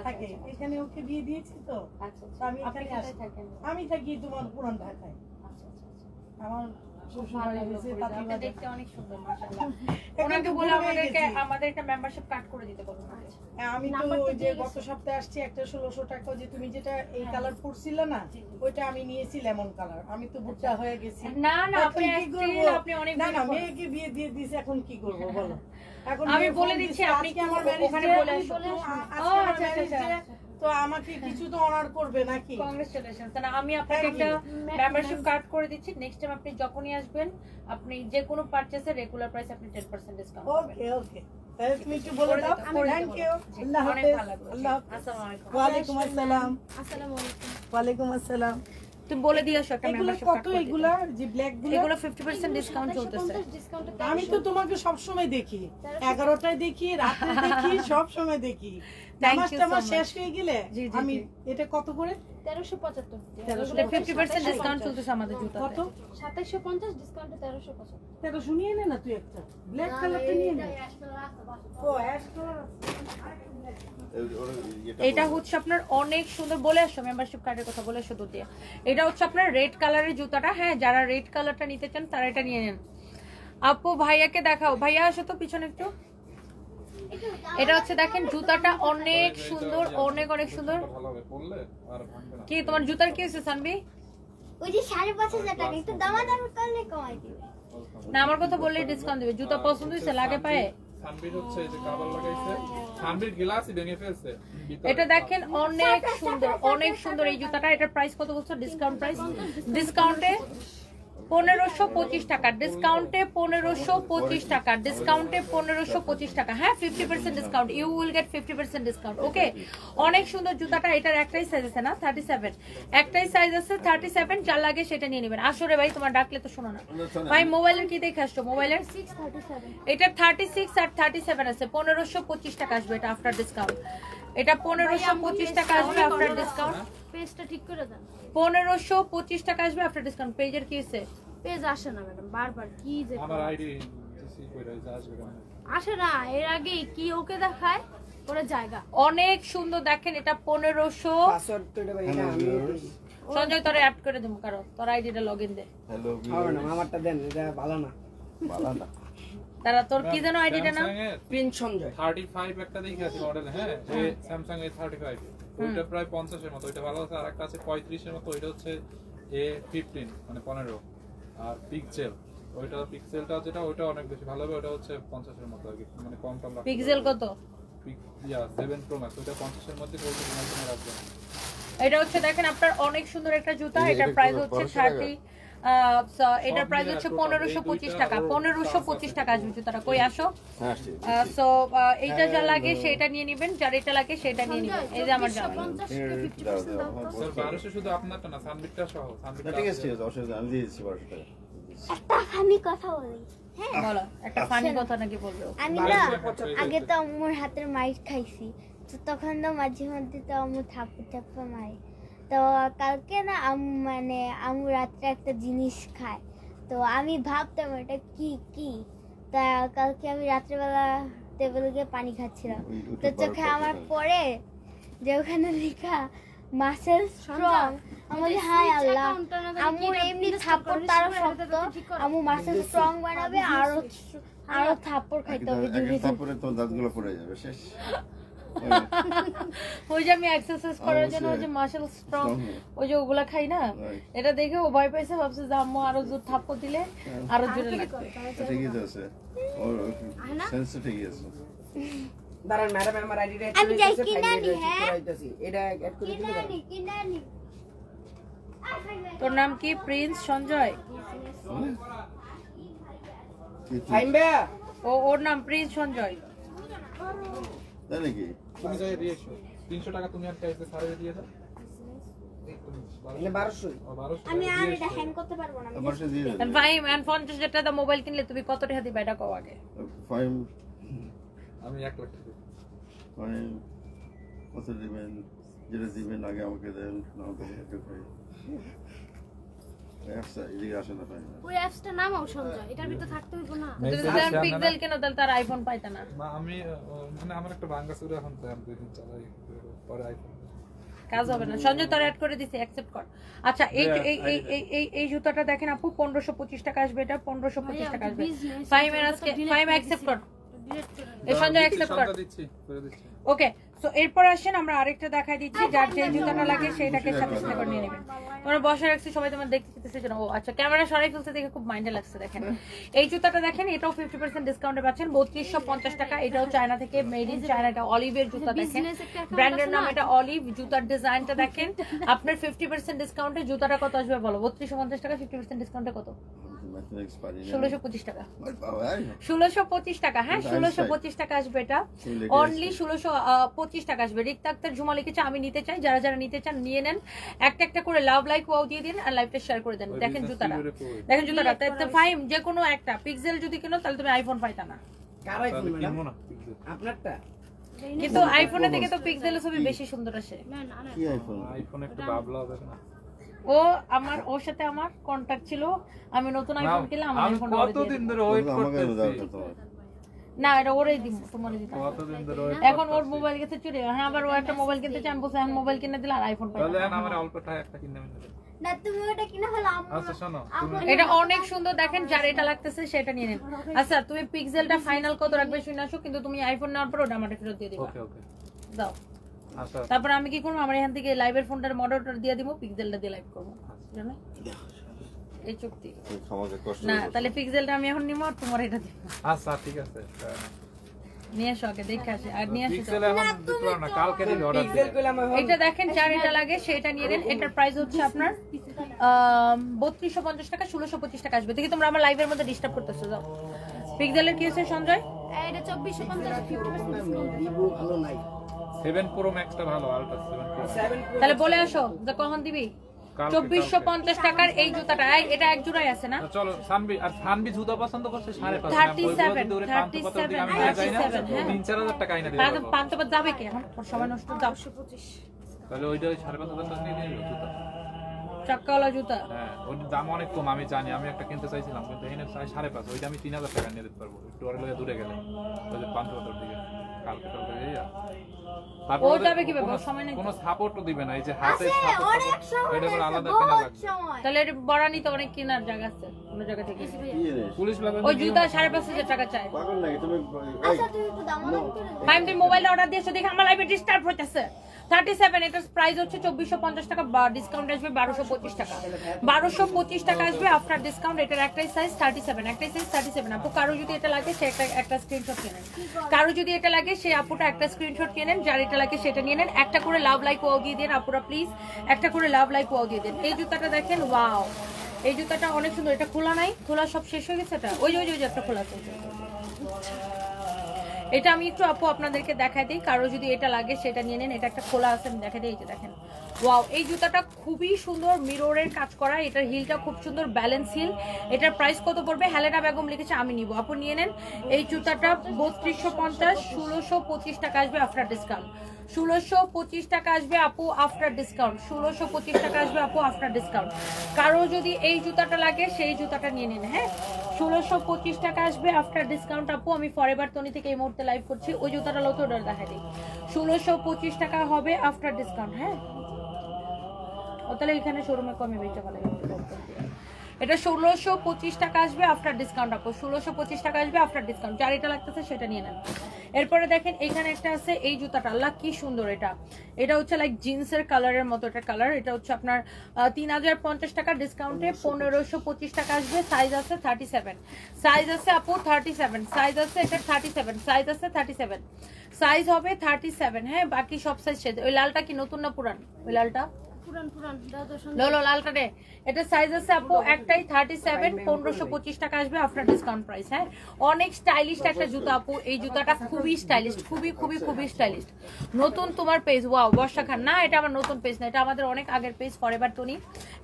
থাকে, এখানে ওকে বিয়ে দিয়েছি তো। আচ্ছা আমি এখানে আসি। আমি থাকি তোমার পুরান ঢাকায়। আচ্ছা আচ্ছা, আমার শ্বশুর বাড়ি হয়েছে তাঁতিবাজার। দেখতে অনেক সুন্দর মাশাআল্লাহ। ওনাকে বলে আমাদের একটা মেম্বারশিপ কার্ড করে দিতে বলুন। আমি তো ওই যে গত সপ্তাহে আসছি, একটা 1600 টাকা যে তুমি যেটা এই কালার পরছিলে না, ওইটা আমি নিয়েছি লেমন কালার। আমি তো বুট্টা হয়ে গেছি। না না, আপনি অনেক না না, মেয়েকে বিয়ে দিয়ে দিয়েছি, এখন কি করব বলো? এখন আমি বলে দিচ্ছি, আপনি কি আমার ওখানে বলে আসুন। ও আচ্ছা আচ্ছা, তো আমাকে কিছু তো অনার করবে নাকি? কংগ্রেচুলেশনস। না আমি আপনাকে একটা মেম্বারশিপ কার্ড করে দিচ্ছি। নেক্সট টাইম আপনি যখনই আসবেন, আপনি যে কোনো পারচেজে রেগুলার প্রাইস আপনি 10% ডিসকাউন্ট পাবেন। ওকে ওকে, তাহলে তুমি একটু বলে দাও। Thank you. আল্লাহ হাফেজ। আল্লাহ হাফেজ। আসসালামু আলাইকুম। ওয়া আলাইকুম আসসালাম। আসসালামু আলাইকুম। ওয়া আলাইকুম আসসালাম। তুমি বলে দিয়েছো একটা এগুলো মেম্বারশিপ কত? কার্ড। এগুলা যে ব্ল্যাক গুলো, এগুলো 50% ডিসকাউন্ট চলতেছে। আমি তো তোমাকে সব সময় দেখি, 11টায় দেখি, রাতে দেখি, সব সময় দেখি। নামাজটা আমার শেষ হয়ে গেলে আমি এটা কত করে? 1375। 50% ডিসকাউন্ট চলতেছে আমাদের জুতাতে। কত? 2750 ডিসকাউন্টে 1375। এটা শুনিয়ে নে না তুই একটা ব্ল্যাক কালারটা নিয়ে নে। ও অ্যাশ কালার। এটা হচ্ছে আপনার অনেক সুন্দর। বলে আসো মেম্বারশিপ কার্ডের কথা বলে আসো দুধ দিয়ে। এটা হচ্ছে আপনার রেড কালারের জুতাটা। হ্যাঁ, যারা রেড কালারটা নিতে চান তারা এটা নিয়ে নেন। আপু ভাইয়াকে দেখাও, ভাইয়া আসো তো পিছনে একটু। এটা হচ্ছে দেখেন জুতাটা অনেক সুন্দর, অনেক অনেক সুন্দর। কি তোমার জুতার কি হয়েছে সানবি? ওই যে 5,500 টাকা একটু দামাদামি করলে কমাই দিবে। না আমার কথা বললে ডিসকাউন্ট দিবে। জুতা পছন্দ হয়েছে? লাগে পায়ে? সানবির হচ্ছে এই যে কভার লাগাইছে, সানবির গ্লাসই ভেঙে ফেলছে। এটা দেখেন অনেক সুন্দর, অনেক সুন্দর এই জুতাটা। এটার প্রাইস কত বলছো? ডিসকাউন্ট প্রাইস, ডিসকাউন্টে 1525 টাকা, ডিসকাউন্টে 1525 টাকা, ডিসকাউন্টে 1525 টাকা। হ্যাঁ 50% discount, you will get 50% discount. Okay, অনেক সুন্দর জুতাটা। এটার একটাই সাইজ আছে না? 37, একটাই সাইজ আছে 37। যা লাগে সেটা নিয়ে নেবেন। আসলে ভাই তোমার ডাকলে তো শোনো না ভাই। মোবাইলের কি দেখে আসছো? মোবাইলের 637। এটা 36 আর 37 আছে। 1525 টাকা আসবে এটা আফটার ডিসকাউন্ট। এটা 1525 টাকা আসবে আফটার ডিসকাউন্ট। পেজটা ঠিক করে দেন। 1525 টাকা আসবে আফটার ডিসকাউন্ট। পেজের কি আছে? পেজ আসে না ম্যাডাম, বারবার কি যে আমার আইডি সি কইরা আসবে কেন? আসে না। এর আগে কি ওকে দেখায় ওরা জায়গা অনেক সুন্দর। দেখেন এটা 1500। পাসওয়ার্ড তো এটা ভাই না, আমি সঞ্জয় তোরে অ্যাড করে দেব, কারণ তোর আইডিটা লগইন দে। হ্যালো হবে না, আমারটা দেন, এটা ভালো না। ভালো না। তারা তোর কি জানো আইডিটা নাম? প্রিন্স সঞ্জয় 35 একটা দেখে আছে মডেল। হ্যাঁ, এই স্যামসাং এ 35, ওইটা প্রায় 50 এর মতো। ওইটা ভালো আছে। আর একটা আছে 35 এর মতো, ওইটা হচ্ছে A15 মানে 15। আর পিক্সেল, ওইটা পিক্সেলটা যেটা ওইটা অনেক বেশি ভালো হবে। ওটা হচ্ছে 50 এর মতো আর কি, মানে কম কম লাগবে। পিক্সেল কত? 7 Pro Max, ওইটা 50 এর মধ্যে বলতে তোমার রাখবেন। এটা হচ্ছে দেখেন আপনার অনেক সুন্দর একটা জুতা। এটার প্রাইস হচ্ছে 30। এটার প্রাইস হচ্ছে 1525 টাকা। 1525 টাকা আসবে জুতাটা। কই আসো। সো এইটা যা লাগে সেটা নিয়ে নেবেন, যার এটা লাগে সেটা নিয়ে নেবেন। এই যে আমার জামা। 50% দাও তো। স্যার 1200 শুধু আপনারটা না, সানবিটটা সহ। সানবিটটা ঠিক আছে, অসুবিধা, আমি দিয়ে দিচ্ছি 1200 টাকা। একটা ফানি কথা বলি। হ্যাঁ বলো একটা ফানি কথা নাকি বলবে? আমি না আগে তো আম্মুর হাতের মাইর খাইছি, তো তখন তো মাঝে মধ্যে তো আম্মু থাপ্পড় মারে। তো কালকে না আম্মু রাত্রে একটা জিনিস খায়, তো আমি ভাবতাম এটা কি তা কালকে আমি রাত্রেবেলা টেবিলে গিয়ে পানি খাচ্ছিলাম, তো চোখে আমার পরে যে ওখানে লেখা মাসেল স্ট্রং। আমি হাই আল্লাহ, আম্মুর এমনি থাপ্পড় তারা শক্ত, আম্মু মাসেল স্ট্রং বানাবে, আরো থাপ্পড় খাইতে হবে। তারপরে তো দাঁতগুলো পড়ে যাবে শেষ। ওই যে আমি এক্সারসাইজ করার জন্য ওই যে মাসেল স্ট্রং ওই যে ওগুলা খাই না, এটা দেখে ও ভয় পাইছে, ভাবছে যে আম্মু আরো জোর থাপ্পড় দিলে আরো জোরে লাগবে। ঠিকই তো আছে, ওর সেন্স ঠিকই আছে। দাঁড়ান ম্যাডাম, আমার আইডিটা আমি যাই কিনা নি, হ্যাঁ এটা অ্যাড করে দিতে পারেন? কিনা নি। তোর নাম কি? প্রিন্স সঞ্জয়। ফাইন ভাইয়া, ওর নাম প্রিন্স সঞ্জয়। তাই নাকি? তুমি যাই দিয়ে এসো 300 টাকা তুমি আর চাইতে সারে দিয়ে দাও। মানে 1200। আমি আর এটা হ্যান্ড করতে পারবো না। আমার সাথে দিয়ে দেন। And ভাই and 50,000 টাকা মোবাইল কিনলে তুমি কত টাকা দিবা এটা কও আগে। ফাইম আমি 1 লাখ টাকা। ফাইম কত দিবেন? যেটা দিবেন আগে আমাকে দেন, না হলে একটু খাই। আচ্ছা, এদিকে আসেন না ফাইম। ওই অ্যাপসটা নামাও সঞ্জয়, এটার ভিতর থাকতে হইব না। তুমি যদি পিক্সেল কেন তাহলে তার আইফোন পাইতা না। না আমি মানে আমার একটা ভাঙ্গা চুরি এখন তো আমি 2 দিন চালাই, পরে আইফোন কাজ হবে না। সঞ্জয় তোর অ্যাড করে দিছি, অ্যাকসেপ্ট কর। আচ্ছা এই এই এই এই এই এই জুতাটা দেখেন আপু 1525 টাকা আসবে, এটা 1525 টাকা আসবে। ফাইম এর আজকে ফাইম অ্যাকসেপ্ট কর। এই সঞ্জয় অ্যাকসেপ্ট কর। দিচ্ছি, করে দিচ্ছি। ওকে, সো এরপর আসেন আমরা আরেকটা দেখাই দিচ্ছি, যার যে জুতাটা লাগে সেটাকে সাথে সাথে করে নিয়ে নেবেন। তোমরা বসে রাখছি সবাই, তোমার দেখতে পেতেছে যেন। ও আচ্ছা, ক্যামেরা সরাই ফেলতে দেখে খুব মাইন্ডে লাগছে। দেখেন এই জুতাটা দেখেন, এটাও 50% ডিসকাউন্টে পাচ্ছেন 3250 টাকা। এটাও চায়না থেকে, মেড ইন চায়না। এটা অলিভের জুতা দেখেন, ব্র্যান্ডের নাম এটা অলিভ। জুতার ডিজাইনটা দেখেন। আপনার 50% ডিসকাউন্টে জুতাটা কত আসবে বলো? 3250 টাকা 50% ডিসকাউন্টে কত? 1625 টাকা। 1625 টাকা, হ্যাঁ 1625 টাকা আসবে। এটা অনলি 1625 টাকা আসবে। রিক্তা আক্তার ঝুমা লিখেছে আমি নিতে চাই, যারা যারা নিতে চান নিয়ে নেন। একটা একটা করে লাভ লাইক ওয়াও দিয়ে দিন আর লাইভটা শেয়ার করে দেন। দেখেন জুতাটা, দেখেন জুতাটা। তাই ফাইম যে কোনো একটা পিক্সেল যদি কিনো তাহলে তুমি আইফোন পাইতা না। কার আইফোন কিনবো ম্যাডাম? না পিক্সেল। আপনারটা? কিন্তু আইফোনের থেকে তো পিক্সেলের ছবি বেশি সুন্দর আসে। কি আইফোন? আইফোন একটু বাবলা হবে না? ও আমার ওর সাথে আমার কন্টাক্ট ছিল, আমি নতুন আইফোন কিনলে আমার আমি আইফোন কতদিন ধরে ওয়েট আমাকে করতেছি। দরকার তোমার। না এটা ওরেই দিব, তোমারই দিতাম। কতদিন ধরে ওয়েট এখন ওর মোবাইল গেছে চুরি, হ্যাঁ আবার ও একটা মোবাইল কিনতে চাই, আমি বলছি এখন মোবাইল কিনে দিলে আর আইফোন পাই তাহলে আমার অল্প টাকা একটা কিনে দেবে। না তুমি ওটা কিনা হলো আম্মু। আচ্ছা শোনো, তুমি এটা অনেক সুন্দর দেখেন, যার এটা লাগতেছে সেটা নিয়ে নেন। আচ্ছা তুমি পিক্সেলটা ফাইনাল কত রাখবে শুনে আসো, কিন্তু তুমি আইফোন নেওয়ার পর ওটা আমাকে ফেরত দিয়ে দিবা। ওকে ওকে দাও। আচ্ছা তারপর আমি কি করবো, আমার এখান থেকে লাইভের ফোনটার মডেলটা দিয়ে দিব, পিক্সেলটা দিয়ে লাইভ করবো, জানো এই চুক্তি আমাকে কষ্ট না। তাহলে পিক্সেলটা আমি এখন নিবো আর তোমার এটা দিব। আচ্ছা ঠিক আছে, নিয়ে আসো আগে দেখে আসি আর নিয়ে আসি। পিক্সেল এখন দিতে পারো না, কালকে দিলে অর্ডার পিক্সেল দিবে। কইলে আমার এটা দেখেন, যার এটা লাগে সেটা নিয়ে নেন। এটার প্রাইস হচ্ছে আপনার 3250 টাকা, 1625 টাকা আসবে। দেখি তোমরা আমার লাইভের মধ্যে ডিস্টার্ব করতেছো। যাও। পিক্সেলের কি আছে সঞ্জয়? এটা 2450 50% ভিভো ভালো নাই। 7 প্রো ম্যাক্সটা ভালো, আলট্রা 7 প্রো। 7 Pro তাহলে বলে আসো যে কখন দিবি। 2450 টাকার এই জুতাটা, এটা এক জোড়াই আছে না? চলো সানবি, আর সানবি জুতা পছন্দ করছে 5.5 37, আমি যাই না 3-4 টাকা আইনা দিতে তাহলে পারবো। পান্তাবাদ যাবে কি এখন? ওর সময় নষ্ট। যাও। 25। তাহলে ওইটা 5.5 টাকা নিয়ে নিও জুতা। চাক্কাওয়ালা জুতা। হ্যাঁ ওইটার দাম অনেক কম, আমি জানি। আমি একটা কিনতে চাইছিলাম কিন্তু এখানে 5.5, ওইটা আমি 3000 টাকা নিয়ে দিতে পারবো। একটু ওর লগে দূরে গেলে ওই যে 500 দিকে কালকে যাইয়া। ও যাবে কিভাবে? ওর সময় নেই। কোনো সাপোর্টও দিবে না, এই যে হাতে আছে সাপোর্ট, অনেক সময় এটা করে আছে, আলাদা বহুত কেনা লাগবে। সময়। তাহলে এটা বড়ানি তো অনেক কেনার জায়গা আছে অন্য জায়গা থেকে। কি জিনিস? পুলিশ লাগে ওই জুতা 5,500 টাকা চাই। পাগল নাকি তুমি? আচ্ছা তুমি একটু দাম করে দাও। ভাই তুমি মোবাইল অর্ডার দিয়েছো দেখে আমার লাইভে ডিস্টার্ব হইতাছে। 37, এটার প্রাইস হচ্ছে 2450 টাকা, বা ডিসকাউন্ট আসবে 1225 টাকা। 1225 টাকা আসবে আফটার ডিসকাউন্ট। এটার একটাই সাইজ 37, একটাই সাইজ 37। আপু কারো যদি এটা লাগে সে একটা স্ক্রিনশট নিয়ে নেন। কারো যদি এটা লাগে সে আপুটা একটা স্ক্রিনশট নিয়ে নেন, যার এটা লাগে সেটা নিয়ে নেন। একটা করে লাভ লাইক ওয়াও দিয়ে দেন আপুরা প্লিজ, একটা করে লাভ লাইক ওয়াও দিয়ে দেন। এই জুতাটা দেখেন, ওয়াও এই জুতাটা অনেক সুন্দর। এটা খোলা নাই, খোলা সব শেষ হয়ে গেছে। এটা ওই যে একটা খোলা আছে। এটা আমি একটু আপু আপনাদেরকে দেখাই দিই, কারো যদি এটা লাগে সেটা নিয়ে নেন। এটা একটা খোলা আছে, আমি দেখাই দিই। এই যে দেখেন, ওয়াও এই জুতাটা খুবই সুন্দর, মিররের কাজ করা। এটার হিলটা খুব সুন্দর, ব্যালেন্স হিল। এটার প্রাইস কত পড়বে? হেলেনা বেগম লিখেছে আমি নিব। আপু নিয়ে নেন। এই জুতাটা 3250, 1625 টাকা আসবে আফটার ডিসকাউন্ট। 1625 টাকা আসবে আপু আফটার ডিসকাউন্ট। 1625 টাকা আসবে আপু আফটার ডিসকাউন্ট। কারো যদি এই জুতাটা লাগে সেই জুতাটা নিয়ে নেন। হ্যাঁ 1625 টাকা আসবে আফটার ডিসকাউন্ট আপু। আমি ফরএভার তনি থেকে এই মুহূর্তে লাইভ করছি। ওই জুতাটা লতো অর্ডার দেখা দিই। 1625 টাকা হবে আফটার ডিসকাউন্ট। হ্যাঁ ও তাহলে এখানে শোরুমে কমে বেচতে পারে। এটা 1625 টাকা আসবে আফটার ডিসকাউন্ট আপু, 1625 টাকা আসবে আফটার ডিসকাউন্ট। যার এটা লাগতেছে সেটা নিয়ে নেন। এরপরে দেখেন এখানে একটা আছে এই জুতাটা, আল্লাহ কি সুন্দর এটা। এটা হচ্ছে লাইক জিন্সের কালারের মতো একটা কালার। এটা হচ্ছে আপনার 3050 টাকা ডিসকাউন্টে 1525 টাকা আসবে। সাইজ আছে 37, সাইজ আছে আপু 37, সাইজ আছে এটা 37, সাইজ আছে 37, সাইজ হবে 37। হ্যাঁ, বাকি সব সাইজ শেষ। ওই লালটা কি নতুন না পুরান? ওই লালটা পুরান লো লালটা রে। এটা সাইজ আছে আপু একটাই 37, 1525 টাকা আসবে আফটার ডিসকাউন্ট প্রাইস। হ্যাঁ, অনেক স্টাইলিশ একটা জুতা আপু। এই জুতাটা খুবই স্টাইলিশ, খুবই খুবই খুবই স্টাইলিশ। নতুন তোমার পেজ, ওয়াও বর্ষা খান। না, এটা আমার নতুন পেজ না, এটা আমাদের অনেক আগের পেজ ফরএভার তনি।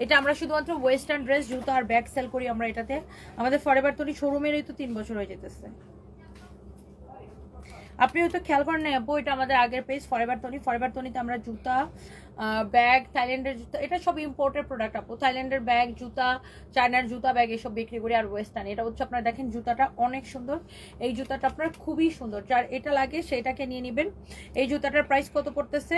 এটা আমরা শুধুমাত্র ওয়েস্টার্ন ড্রেস, জুতা আর ব্যাগ সেল করি আমরা এটাতে। আমাদের ফরএভার তনি শোরুমেরই তো 3 বছর হয়ে যেতেছে। আপনি হয়তো খেয়াল করেন না আপু, এটা আমাদের আগের পেজ ফরএভার তনি। ফরএভার তনিতে আমরা জুতা, ব্যাগ, থাইল্যান্ডের জুতা, এটা সব ইম্পোর্টেড প্রোডাক্ট আপু। থাইল্যান্ডের ব্যাগ, জুতা, চায়নার জুতা, ব্যাগ এসব বিক্রি করি। আর ওয়েস্টার্ন, এটা হচ্ছে আপনারা দেখেন জুতাটা অনেক সুন্দর। এই জুতাটা আপনার খুবই সুন্দর, যার এটা লাগে সেটাকে নিয়ে নেবেন। এই জুতাটার প্রাইস কত পড়তেছে?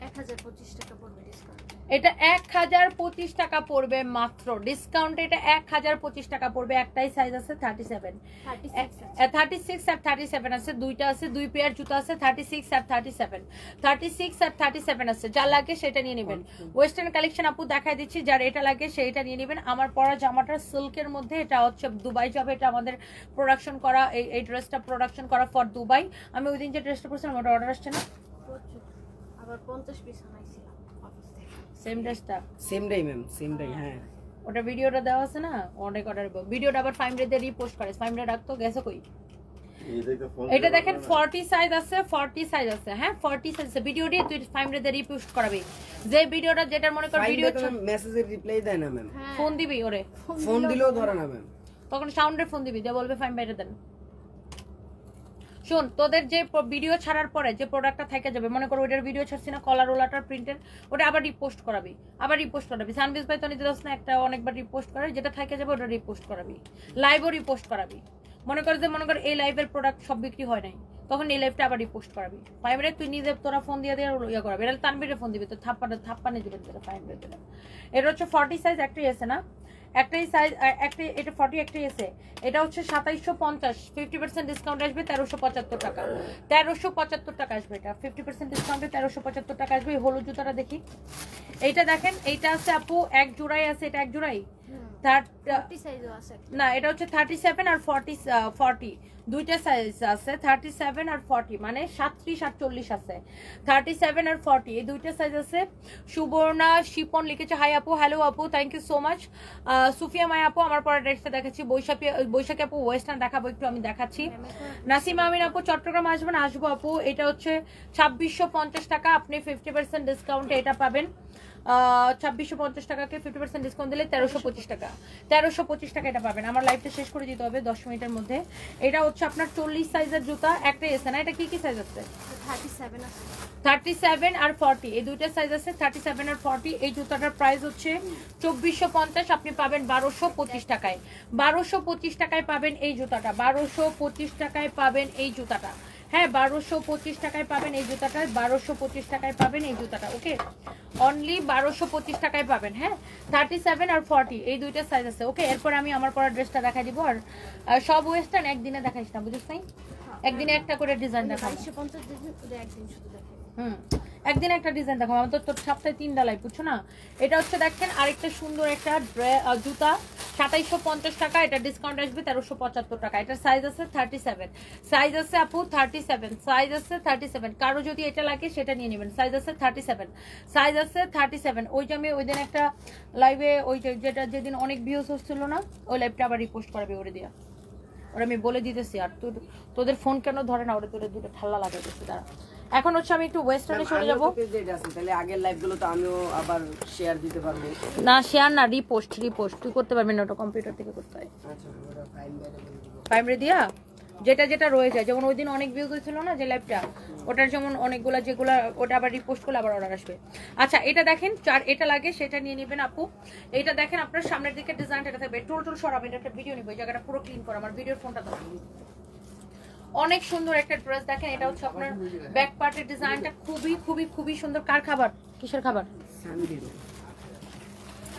1025 টাকা পড়বে ডিসকাউন্ট। এটা 1025 টাকা পড়বে মাত্র ডিসকাউন্ট। এটা 1025 টাকা পড়বে। একটাই সাইজ আছে 37, 36 আর 37 আছে, দুইটা আছে, দুই পেয়ার জুতা আছে 36 আর 37, 36 আর 37 আছে। যা লাগে সেটা নিয়ে নেবেন। ওয়েস্টার্ন কালেকশন আপু দেখাই দিচ্ছি, যার এটা লাগে সেইটা নিয়ে নেবেন। আমার পরা জামাটা সিল্কের মধ্যে, এটা হচ্ছে দুবাই যাবে। এটা আমাদের প্রোডাকশন করা, এই ড্রেসটা প্রোডাকশন করা ফর দুবাই। আমি ওই দিন যে ড্রেসটা পরছিলাম ওটা অর্ডার আসছে না, আবার 50 পিস আনাইছিলাম অফিস থেকে। সেম ড্রেসটা, same die ma'am, same die. হ্যাঁ, ওটা ভিডিওটা দেওয়া আছে না, অনেক অর্ডার। ভিডিওটা আবার ফাইমরেতে রিপোস্ট করে, ফাইমরে রাখতো গেছে কই। এটা দেখেন 40 সাইজ আছে, 40 সাইজ আছে। হ্যাঁ, 40 সাইজ আছে। ভিডিওটি তুই ফাইমরেতে রিপোস্ট করাবি। যে ভিডিওটা, যেটার মনে কর ভিডিও মেসেজের রিপ্লাই দেয় না ম্যাম, ফোন দিবি ওরে, ফোন দিলেও ধরে না ম্যাম। তখন সাউন্ডের ফোন দিবি, যে বলবে ফাইম বাইরে দেন। শোন, তোদের যে ভিডিও ছাড়ার পরে যে প্রোডাক্টটা থেকে যাবে, মনে করো ওইটার ভিডিও ছাড়ছি না, কলার ওলাটার প্রিন্টের, ওটা আবার রিপোস্ট করাবি, আবার রিপোস্ট করাবি। সানবিজ ভাই তো নিতে যাস না, একটা অনেকবার রিপোস্ট করে, যেটা থেকে যাবে ওটা রিপোস্ট করাবি। লাইভও রিপোস্ট করাবি। মনে কর যে এই লাইভের প্রোডাক্ট সব বিক্রি হয় নাই, তখন এই লাইভটা আবার রিপোস্ট করাবি। ফাইমরে তুই নিজে তোরা ফোন দিয়ে ইয়ে করাবি। এটা তানবিরে ফোন দিবি, তো থাপ্পানে দিবেন যেটা ফাইমরে দিলে। এটা হচ্ছে 40 সাইজ, একটাই আছে না, একটাই সাইজ, একটা এটা 40, একটাই আছে। এটা হচ্ছে 2750, 50% ডিসকাউন্ট আসবে 1375 টাকা, 1375 টাকা আসবে। এটা 50% ডিসকাউন্টে 1375 টাকা আসবে। এই হলুদ জুতাটা দেখি, এইটা দেখেন, এইটা আছে আপু এক জোড়াই আছে। এটা এক জোড়াই না, এটা হচ্ছে 37 আর 40, দুইটা সাইজ আছে, 37 আর 40, মানে 37 আর 40 আছে। 37 আর 40 এই দুইটা সাইজ আছে। সুবর্ণা শিপন লিখেছে, হাই আপু, হ্যালো আপু, thank you so much. Sufia my আপু, আমার পরে ড্রেসটা দেখাচ্ছি। বৈশাখী আপু ওয়েস্টার্ন দেখাবো, একটু আমি দেখাচ্ছি। নাসিমা আমিন আপু, চট্টগ্রাম আসবেন? আসবো আপু। এটা হচ্ছে 2650 টাকা, আপনি 50% ডিসকাউন্টে এটা পাবেন। 2650 টাকাকে 50% ডিসকাউন্ট দিলে 1325 টাকা, 1325 টাকা এটা পাবেন। আমার লাইভটা শেষ করে দিতে হবে 10 মিনিটের মধ্যে। এটা হচ্ছে আপনার 40 সাইজের জুতা, একটাই আছে না? এটা কি কি সাইজ আছে? 37 আছে, 37 আর 40, এই দুইটা সাইজ আছে, 37 আর 40। এই জুতাটার প্রাইস হচ্ছে 2450, আপনি পাবেন 1225 টাকায়। 1225 টাকায় পাবেন এই জুতাটা, 1225 টাকায় পাবেন এই জুতাটা। হ্যাঁ, 1225 টাকায় পাবেন এই জুতাটা, 1225 টাকায় পাবেন এই জুতাটা। ওকে, অনলি 1225 টাকায় পাবেন। হ্যাঁ, 37 আর 40 এই দুইটা সাইজ আছে। ওকে, এরপর আমি আমার পরা ড্রেসটা দেখাই দিব। আর সব ওয়েস্টার্ন একদিনে দেখাইস না, বুঝিস নাই? একদিনে একটা করে ডিজাইন দেখাবো। 2250 দিন ওটা একদিন শুধু দেখাই। একদিন একটা ডিজাইন দেখাবো। আমার তো সপ্তাহে 3টা লাইভ, বুঝছো না? এটা হচ্ছে দেখেন আরেকটা সুন্দর একটা জুতা, 2750 টাকা। এটা ডিসকাউন্ট আসবে 1375 টাকা। এটা সাইজ আছে 37, সাইজ আছে আপু 37, সাইজ আছে 37। কারো যদি এটা লাগে সেটা নিয়ে নেবেন। সাইজ আছে 37, সাইজ আছে 37। ওই যে আমি ওই দিন একটা লাইভে, ওই যেটা যেদিন অনেক ভিউজ হচ্ছিল না, ওই লাইভটা আবার রিপোস্ট করবে ওরে দিয়া। ওরা আমি বলে দিতেছি। আর তোদের ফোন কেন ধরে না? ওরা তোদের দুটো ঠাল্লা লাগাইতেছি। তারা এখন হচ্ছে আমি একটু ওয়েস্টার্নে চলে যাবো। তাহলে আগের লাইভগুলো তো আমিও আবার শেয়ার দিতে পারবো। না, শেয়ার না, রিপোস্ট তুই করতে পারবি না, ওটা কম্পিউটার থেকে করতে হয়। প্রাইমারি দিয়া যেটা যেটা রয়ে যায়, যেমন ওই দিন অনেক ভিউজ হয়েছিল না যে লাইভটা, ওটার যেমন অনেকগুলা, যেগুলা ওটা আবার রিপোস্ট করলে আবার অর্ডার আসবে। আচ্ছা, এটা দেখেন, যার এটা লাগে সেটা নিয়ে নেবেন আপু। এটা দেখেন আপনার সামনের দিকে ডিজাইনটা এটা থাকবে। টোল সরাবেন, এটা একটা ভিডিও নিব, এই জায়গাটা পুরো ক্লিন করা। আমার ভিডিওর ফোনটা দাও। অনেক সুন্দর একটা ড্রেস দেখেন। এটা হচ্ছে আপনার ব্যাক পার্টের ডিজাইনটা খুবই খুবই খুবই সুন্দর। কার খাবার? কিসের খাবার?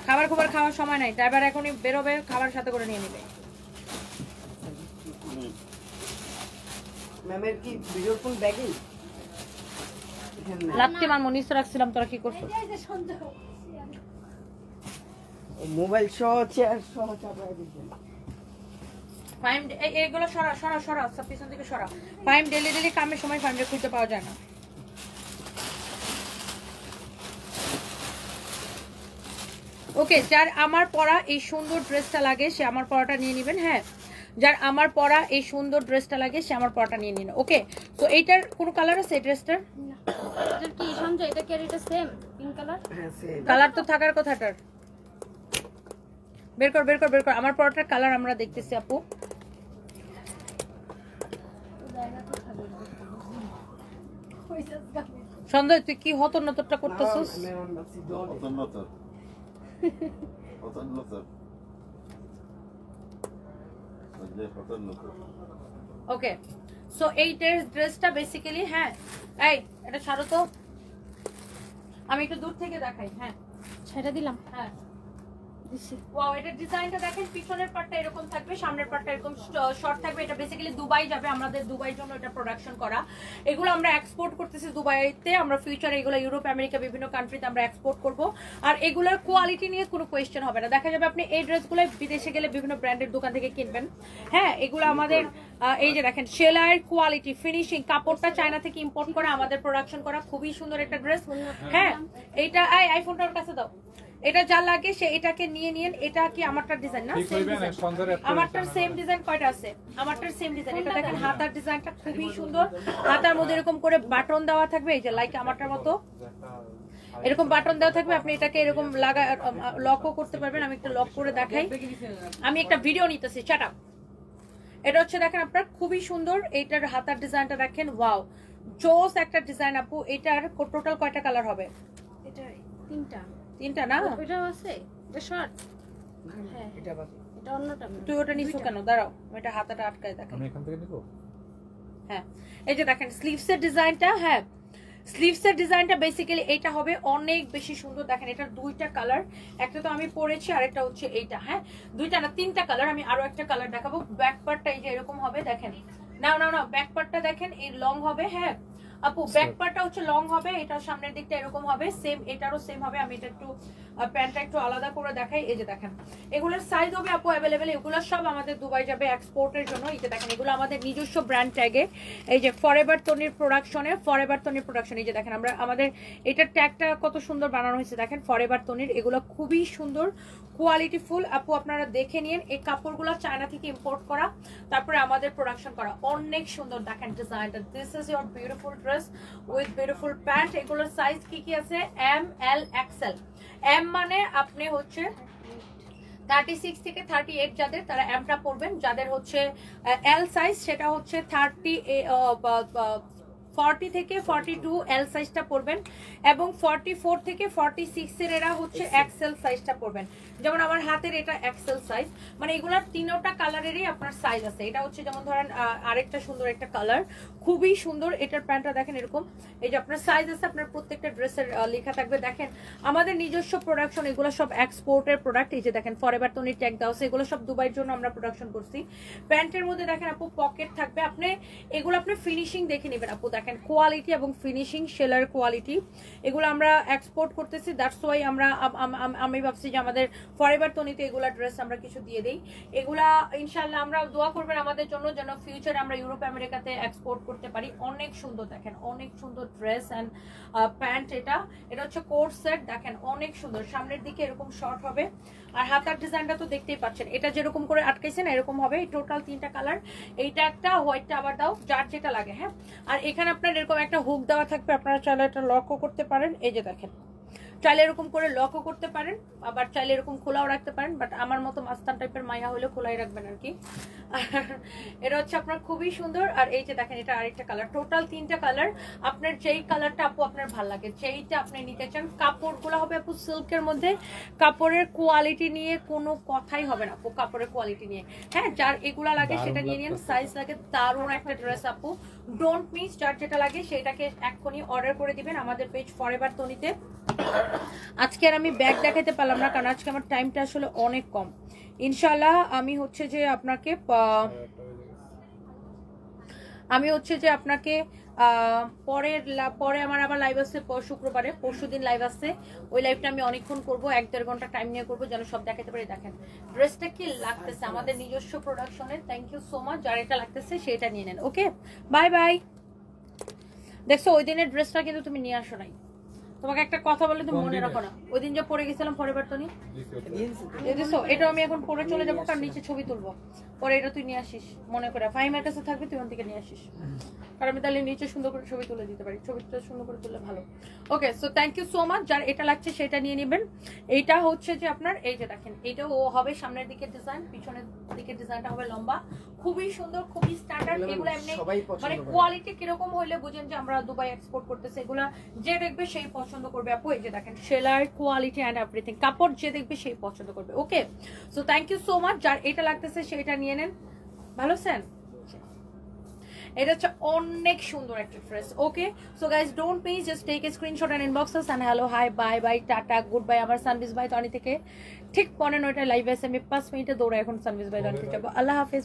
খাবার খাওয়ার সময় নাই, ড্রাইভার এখনই বেরোবে, খাবার সাথে করে নিয়ে নেবে। ম্যামের কি ভিডিও ফোন ব্যাগে লাত্তি মার মনিস রাখছিলাম, তোরা কি করছো? মোবাইল সহ চেয়ার সহ চাপায় দিবেন। ফাইম এগুলো সরা সরা সরা, সব পিছন থেকে সরা। ফাইম ডেলি কামের সময় ফাইমটা খুঁজতে পাওয়া যায় না। ওকে, যার আমার পরা এই সুন্দর ড্রেসটা লাগে সে আমার পরাটা নিয়ে নেবেন। হ্যাঁ, যার আমার পরা এই সুন্দর ড্রেসটা লাগে সে আমার পরাটা নিয়ে নিন। ওকে, তো এইটার কোনো কালার আছে এই ড্রেসটার? এটা কি সঞ্জয়, এটা কি আর এটা সেম পিঙ্ক কালার? হ্যাঁ সেম। কালার তো থাকার কথাটার। বের কর বের কর বের কর, আমার পরাটার কালার আমরা দেখতেছি আপু। সঞ্জয় তুই কি হতো নতরটা করতেছিস? ওকে, সো এই ড্রেসটা বেসিক্যালি, হ্যাঁ এই এটা ছাড়ো তো, আমি একটু দূর থেকে দেখাই। হ্যাঁ সেটা দিলাম। হ্যাঁ ওয়াও, এটা ডিজাইনটা দেখেন, পিছনের পার্টটা এরকম থাকবে, সামনের পার্টটা এরকম শর্ট থাকবে। এটা বেসিক্যালি দুবাই যাবে, আমাদের দুবাইয়ের জন্য এটা প্রোডাকশন করা। এগুলো আমরা এক্সপোর্ট করতেছি দুবাইতে, আমরা ফিউচারে এগুলো ইউরোপ আমেরিকা বিভিন্ন কান্ট্রিতে আমরা এক্সপোর্ট করব। আর এগুলোর কোয়ালিটি নিয়ে কোনো কোয়েশ্চেন হবে না। দেখা যাবে আপনি এই ড্রেসগুলো বিদেশে গেলে বিভিন্ন ব্র্যান্ডের দোকান থেকে কিনবেন। হ্যাঁ, এগুলো আমাদের এই যে দেখেন সেলাইয়ের কোয়ালিটি, ফিনিশিং, কাপড়টা চায়না থেকে ইম্পোর্ট করে আমাদের প্রোডাকশন করা, খুবই সুন্দর একটা ড্রেস। হ্যাঁ, এইটা আইফোনটা ওর কাছে দাও। এটা যা লাগে সে এটাকে নিয়ে নিন। এটা কি আমারটার ডিজাইন না? আমারটার সেম ডিজাইন কয়টা আছে? আমারটার সেম ডিজাইন। এটা দেখেন হাতার ডিজাইনটা খুবই সুন্দর, হাতার মধ্যে এরকম করে বাটন দেওয়া থাকবে, এই যে লাইক আমারটার মতো এরকম বাটন দেওয়া থাকবে। আপনি এটাকে এরকম লাগা লকও করতে পারবেন। আমি একটা লক করে দেখাই, আমি একটা ভিডিও নিতেছি। Shut up. এটা হচ্ছে দেখেন আপনার খুবই সুন্দর, এইটার হাতার ডিজাইনটা দেখেন, ওয়াও জোস একটা ডিজাইন আপু। এটার টোটাল কয়টা কালার হবে? এটা তিনটা। তিনটা না? ওইটাও আছে, এটা শর্ট। হ্যাঁ এটা বাকি, এটা অন্যটা। তুই ওটা নিছো কেন? দাঁড়াও, এটা হাতাটা আটকায় দেখেন। আমি এখান থেকে নিব। হ্যাঁ, এই যে দেখেন স্লিভসের ডিজাইনটা। হ্যাঁ, স্লিভসের ডিজাইনটা বেসিক্যালি এটা হবে অনেক বেশি সুন্দর। দেখেন এটার দুইটা কালার, একটা তো আমি পরেছি আর একটা হচ্ছে এইটা। হ্যাঁ, দুইটা না তিনটা কালার। আমি আরো একটা কালার দেখাবো। ব্যাক পার্টটা এই যে এরকম হবে, দেখেন। না না না, ব্যাক পার্টটা দেখেন এই লং হবে। হ্যাঁ আপু, ব্যাক পার্টটা হচ্ছে লং হবে, এটা সামনের দিকটা এরকম হবে, সেম এটারও সেম হবে। আমি এটা একটু প্যান্টটা একটু আলাদা করে দেখাই। এই যে দেখেন এগুলোর সাইজ হবে আপু অ্যাভেলেবেল। এগুলো সব আমাদের দুবাই যাবে এক্সপোর্টের জন্য। এই যে দেখেন এগুলো আমাদের নিজস্ব ব্র্যান্ড ট্যাগে, এই যে ফরএভার তনির প্রোডাকশনে, ফরএভার তনির প্রোডাকশন। এই যে দেখেন আমরা আমাদের এটার ট্যাগটা কত সুন্দর বানানো হয়েছে দেখেন, ফরএভার তনির। এগুলো খুবই সুন্দর, কোয়ালিটি ফুল আপু, আপনারা দেখে নিন। এই কাপড়গুলো চায়না থেকে ইম্পোর্ট করা, তারপরে আমাদের প্রোডাকশন করা, অনেক সুন্দর। দেখেন ডিজাইনটা, this is your beautiful dress with beautiful pant. এগুলোর সাইজ কি কি আছে? এম, এল, এক্সেল। এম মানে আপনি হচ্ছে 36 থেকে 38 যাদের, তারা এমটা পরবেন। যাদের হচ্ছে এল সাইজ সেটা হচ্ছে 40 থেকে 42 এল সাইজটা পরবেন, এবং 44 থেকে 46 এর এরা হচ্ছে এক্সেল সাইজটা পরবেন। যেমন আমার হাতের এটা এক্সেল সাইজ, মানে এগুলার তিনটা কালারেরই আপনার সাইজ আছে। এটা হচ্ছে যেমন ধরেন আরেকটা সুন্দর একটা কালার, খুবই সুন্দর। এটার প্যান্টটা দেখেন এরকম, এই যে আপনার সাইজ আছে, আপনার প্রত্যেকটা ড্রেসের লেখা থাকবে। দেখেন আমাদের নিজস্ব প্রোডাকশন, এগুলো সব এক্সপোর্টের প্রোডাক্ট। এই যে দেখেন ফরএভার তনির ট্যাগ দেওয়া আছে, এগুলো সব দুবাইয়ের জন্য আমরা প্রোডাকশন করছি। প্যান্টের মধ্যে দেখেন আপু পকেট থাকবে, আপনি এগুলো আপনি ফিনিশিং দেখে নেবেন আপু। দেখেন কোয়ালিটি এবং ফিনিশিং, সেলার কোয়ালিটি, এগুলো আমরা এক্সপোর্ট করতেছি। দ্যাটস ওয়াই আমি ভাবছি যে আমাদের ফরএভার তনিতে এগুলা ড্রেস আমরা কিছু দিয়ে দেই। এগুলা ইনশাআল্লাহ আমরা দোয়া করবেন আমাদের জন্য, যেন ফিউচারে আমরা ইউরোপ আমেরিকাতে এক্সপোর্ট করতে পারি। অনেক সুন্দর, দেখেন অনেক সুন্দর ড্রেস অ্যান্ড প্যান্ট। এটা হচ্ছে কোট সেট, দেখেন অনেক সুন্দর। সামনের দিকে এরকম শর্ট হবে, আর হাতার ডিজাইনটা তো দেখতেই পাচ্ছেন, এটা যেরকম করে আটকাইছেন এরকম হবে। টোটাল তিনটা কালার, এইটা একটা, হোয়াইটটা আবার দাও, যার যেটা লাগে। হ্যাঁ, আর এখানে আপনার এরকম একটা হুক দেওয়া থাকবে, আপনারা চাইলে এটা লকও করতে পারেন। এই যে দেখেন, চাইলে এরকম করে লকও করতে পারেন, আবার চাইলে এরকম খোলাও রাখতে পারেন। বাট আমার মতো মাস্তান টাইপের মাইয়া হলে খোলাই রাখবেন আর কি। এটা হচ্ছে আপনার খুবই সুন্দর। আর এই যে দেখেন এটা আরেকটা কালার, টোটাল তিনটা কালার। আপনার যেই কালারটা আপু আপনার ভালো লাগে, যেইটা আপনি নিতে চান। কাপড়গুলো হবে আপু সিল্কের মধ্যে, কাপড়ের কোয়ালিটি নিয়ে কোনো কথাই হবে না আপু, কাপড়ের কোয়ালিটি নিয়ে। হ্যাঁ, যার এগুলা লাগে সেটা নিয়ে নিন। সাইজ লাগে, দারুণ একটা ড্রেস আপু, ডোন্ট মিস। যার যেটা লাগে সেটাকে এক্ষুনি অর্ডার করে দিবেন আমাদের পেজ ফরএভার তনিতে। আজকে আর আমি ব্যাগ দেখাতে পারলাম না, কারণ আজকে আমার টাইমটা আসলে অনেক কম। ইনশাল্লাহ আমি হচ্ছে যে আপনাকে পরে আমার আবার লাইভ আসছে শুক্রবারে, পরশুদিন লাইভ আসছে। ওই লাইভটা আমি অনেকক্ষণ করবো, 1-1.5 ঘন্টা টাইম নিয়ে করবো, যেন সব দেখাতে পারি। দেখেন ড্রেসটা কি লাগতেছে, আমাদের নিজস্ব প্রোডাকশনের। Thank you so much. যার এটা লাগতেছে সেটা নিয়ে নেন। Okay, bye bye. দেখছো ওই দিনের ড্রেসটা কিন্তু তুমি নিয়ে আসো নাই। তোমাকে একটা কথা বলে তুমি মনে রাখো না, ওই দিন যে পরে গেছিলাম পরের বার তো নি দেখছো, এটা আমি এখন পরে চলে যাবো, কারণ নিচে ছবি তুলবো। পরে এটা তুই নিয়ে আসিস মনে করে, ফাইমের কাছে থাকবে, তুই ওখান থেকে নিয়ে আসিস, কারণ আমি তাহলে নিচে সুন্দর করে ছবি তুলে দিতে পারি। ছবিটা সুন্দর করে তুললে ভালো। Okay, so thank you so much. যার এটা লাগছে সেটা নিয়ে নেবেন। এইটা হচ্ছে যে আপনার, এই যে দেখেন, এটা ও হবে সামনের দিকে ডিজাইন, পিছনের দিকে ডিজাইনটা হবে লম্বা, খুবই সুন্দর, খুবই স্ট্যান্ডার্ড। এগুলো এমনি মানে কোয়ালিটি কিরকম হইলে বুঝেন যে আমরা দুবাই এক্সপোর্ট করতেছি। এগুলা যে দেখবে সেই পছন্দ করবে আপু। এই যে দেখেন সেলার কোয়ালিটি অ্যান্ড এভরিথিং, কাপড় যে দেখবে সেই পছন্দ করবে। Okay, so thank you so much. যার এটা লাগতেছে সেটা নিয়ে নেন। ভালো সেন, এটা হচ্ছে অনেক সুন্দর একটা dress. Okay, so guys don't miss, just take a screenshot and inbox us and hello, hi, bye bye, tata, good bye. আমার সানভিজ বাই তনি থেকে ঠিক 15টা লাইভ আছে, আমি 5 মিনিটে দৌড়ে এখন সানভিজ বাই তনিতে যাবো। আল্লাহ হাফেজ।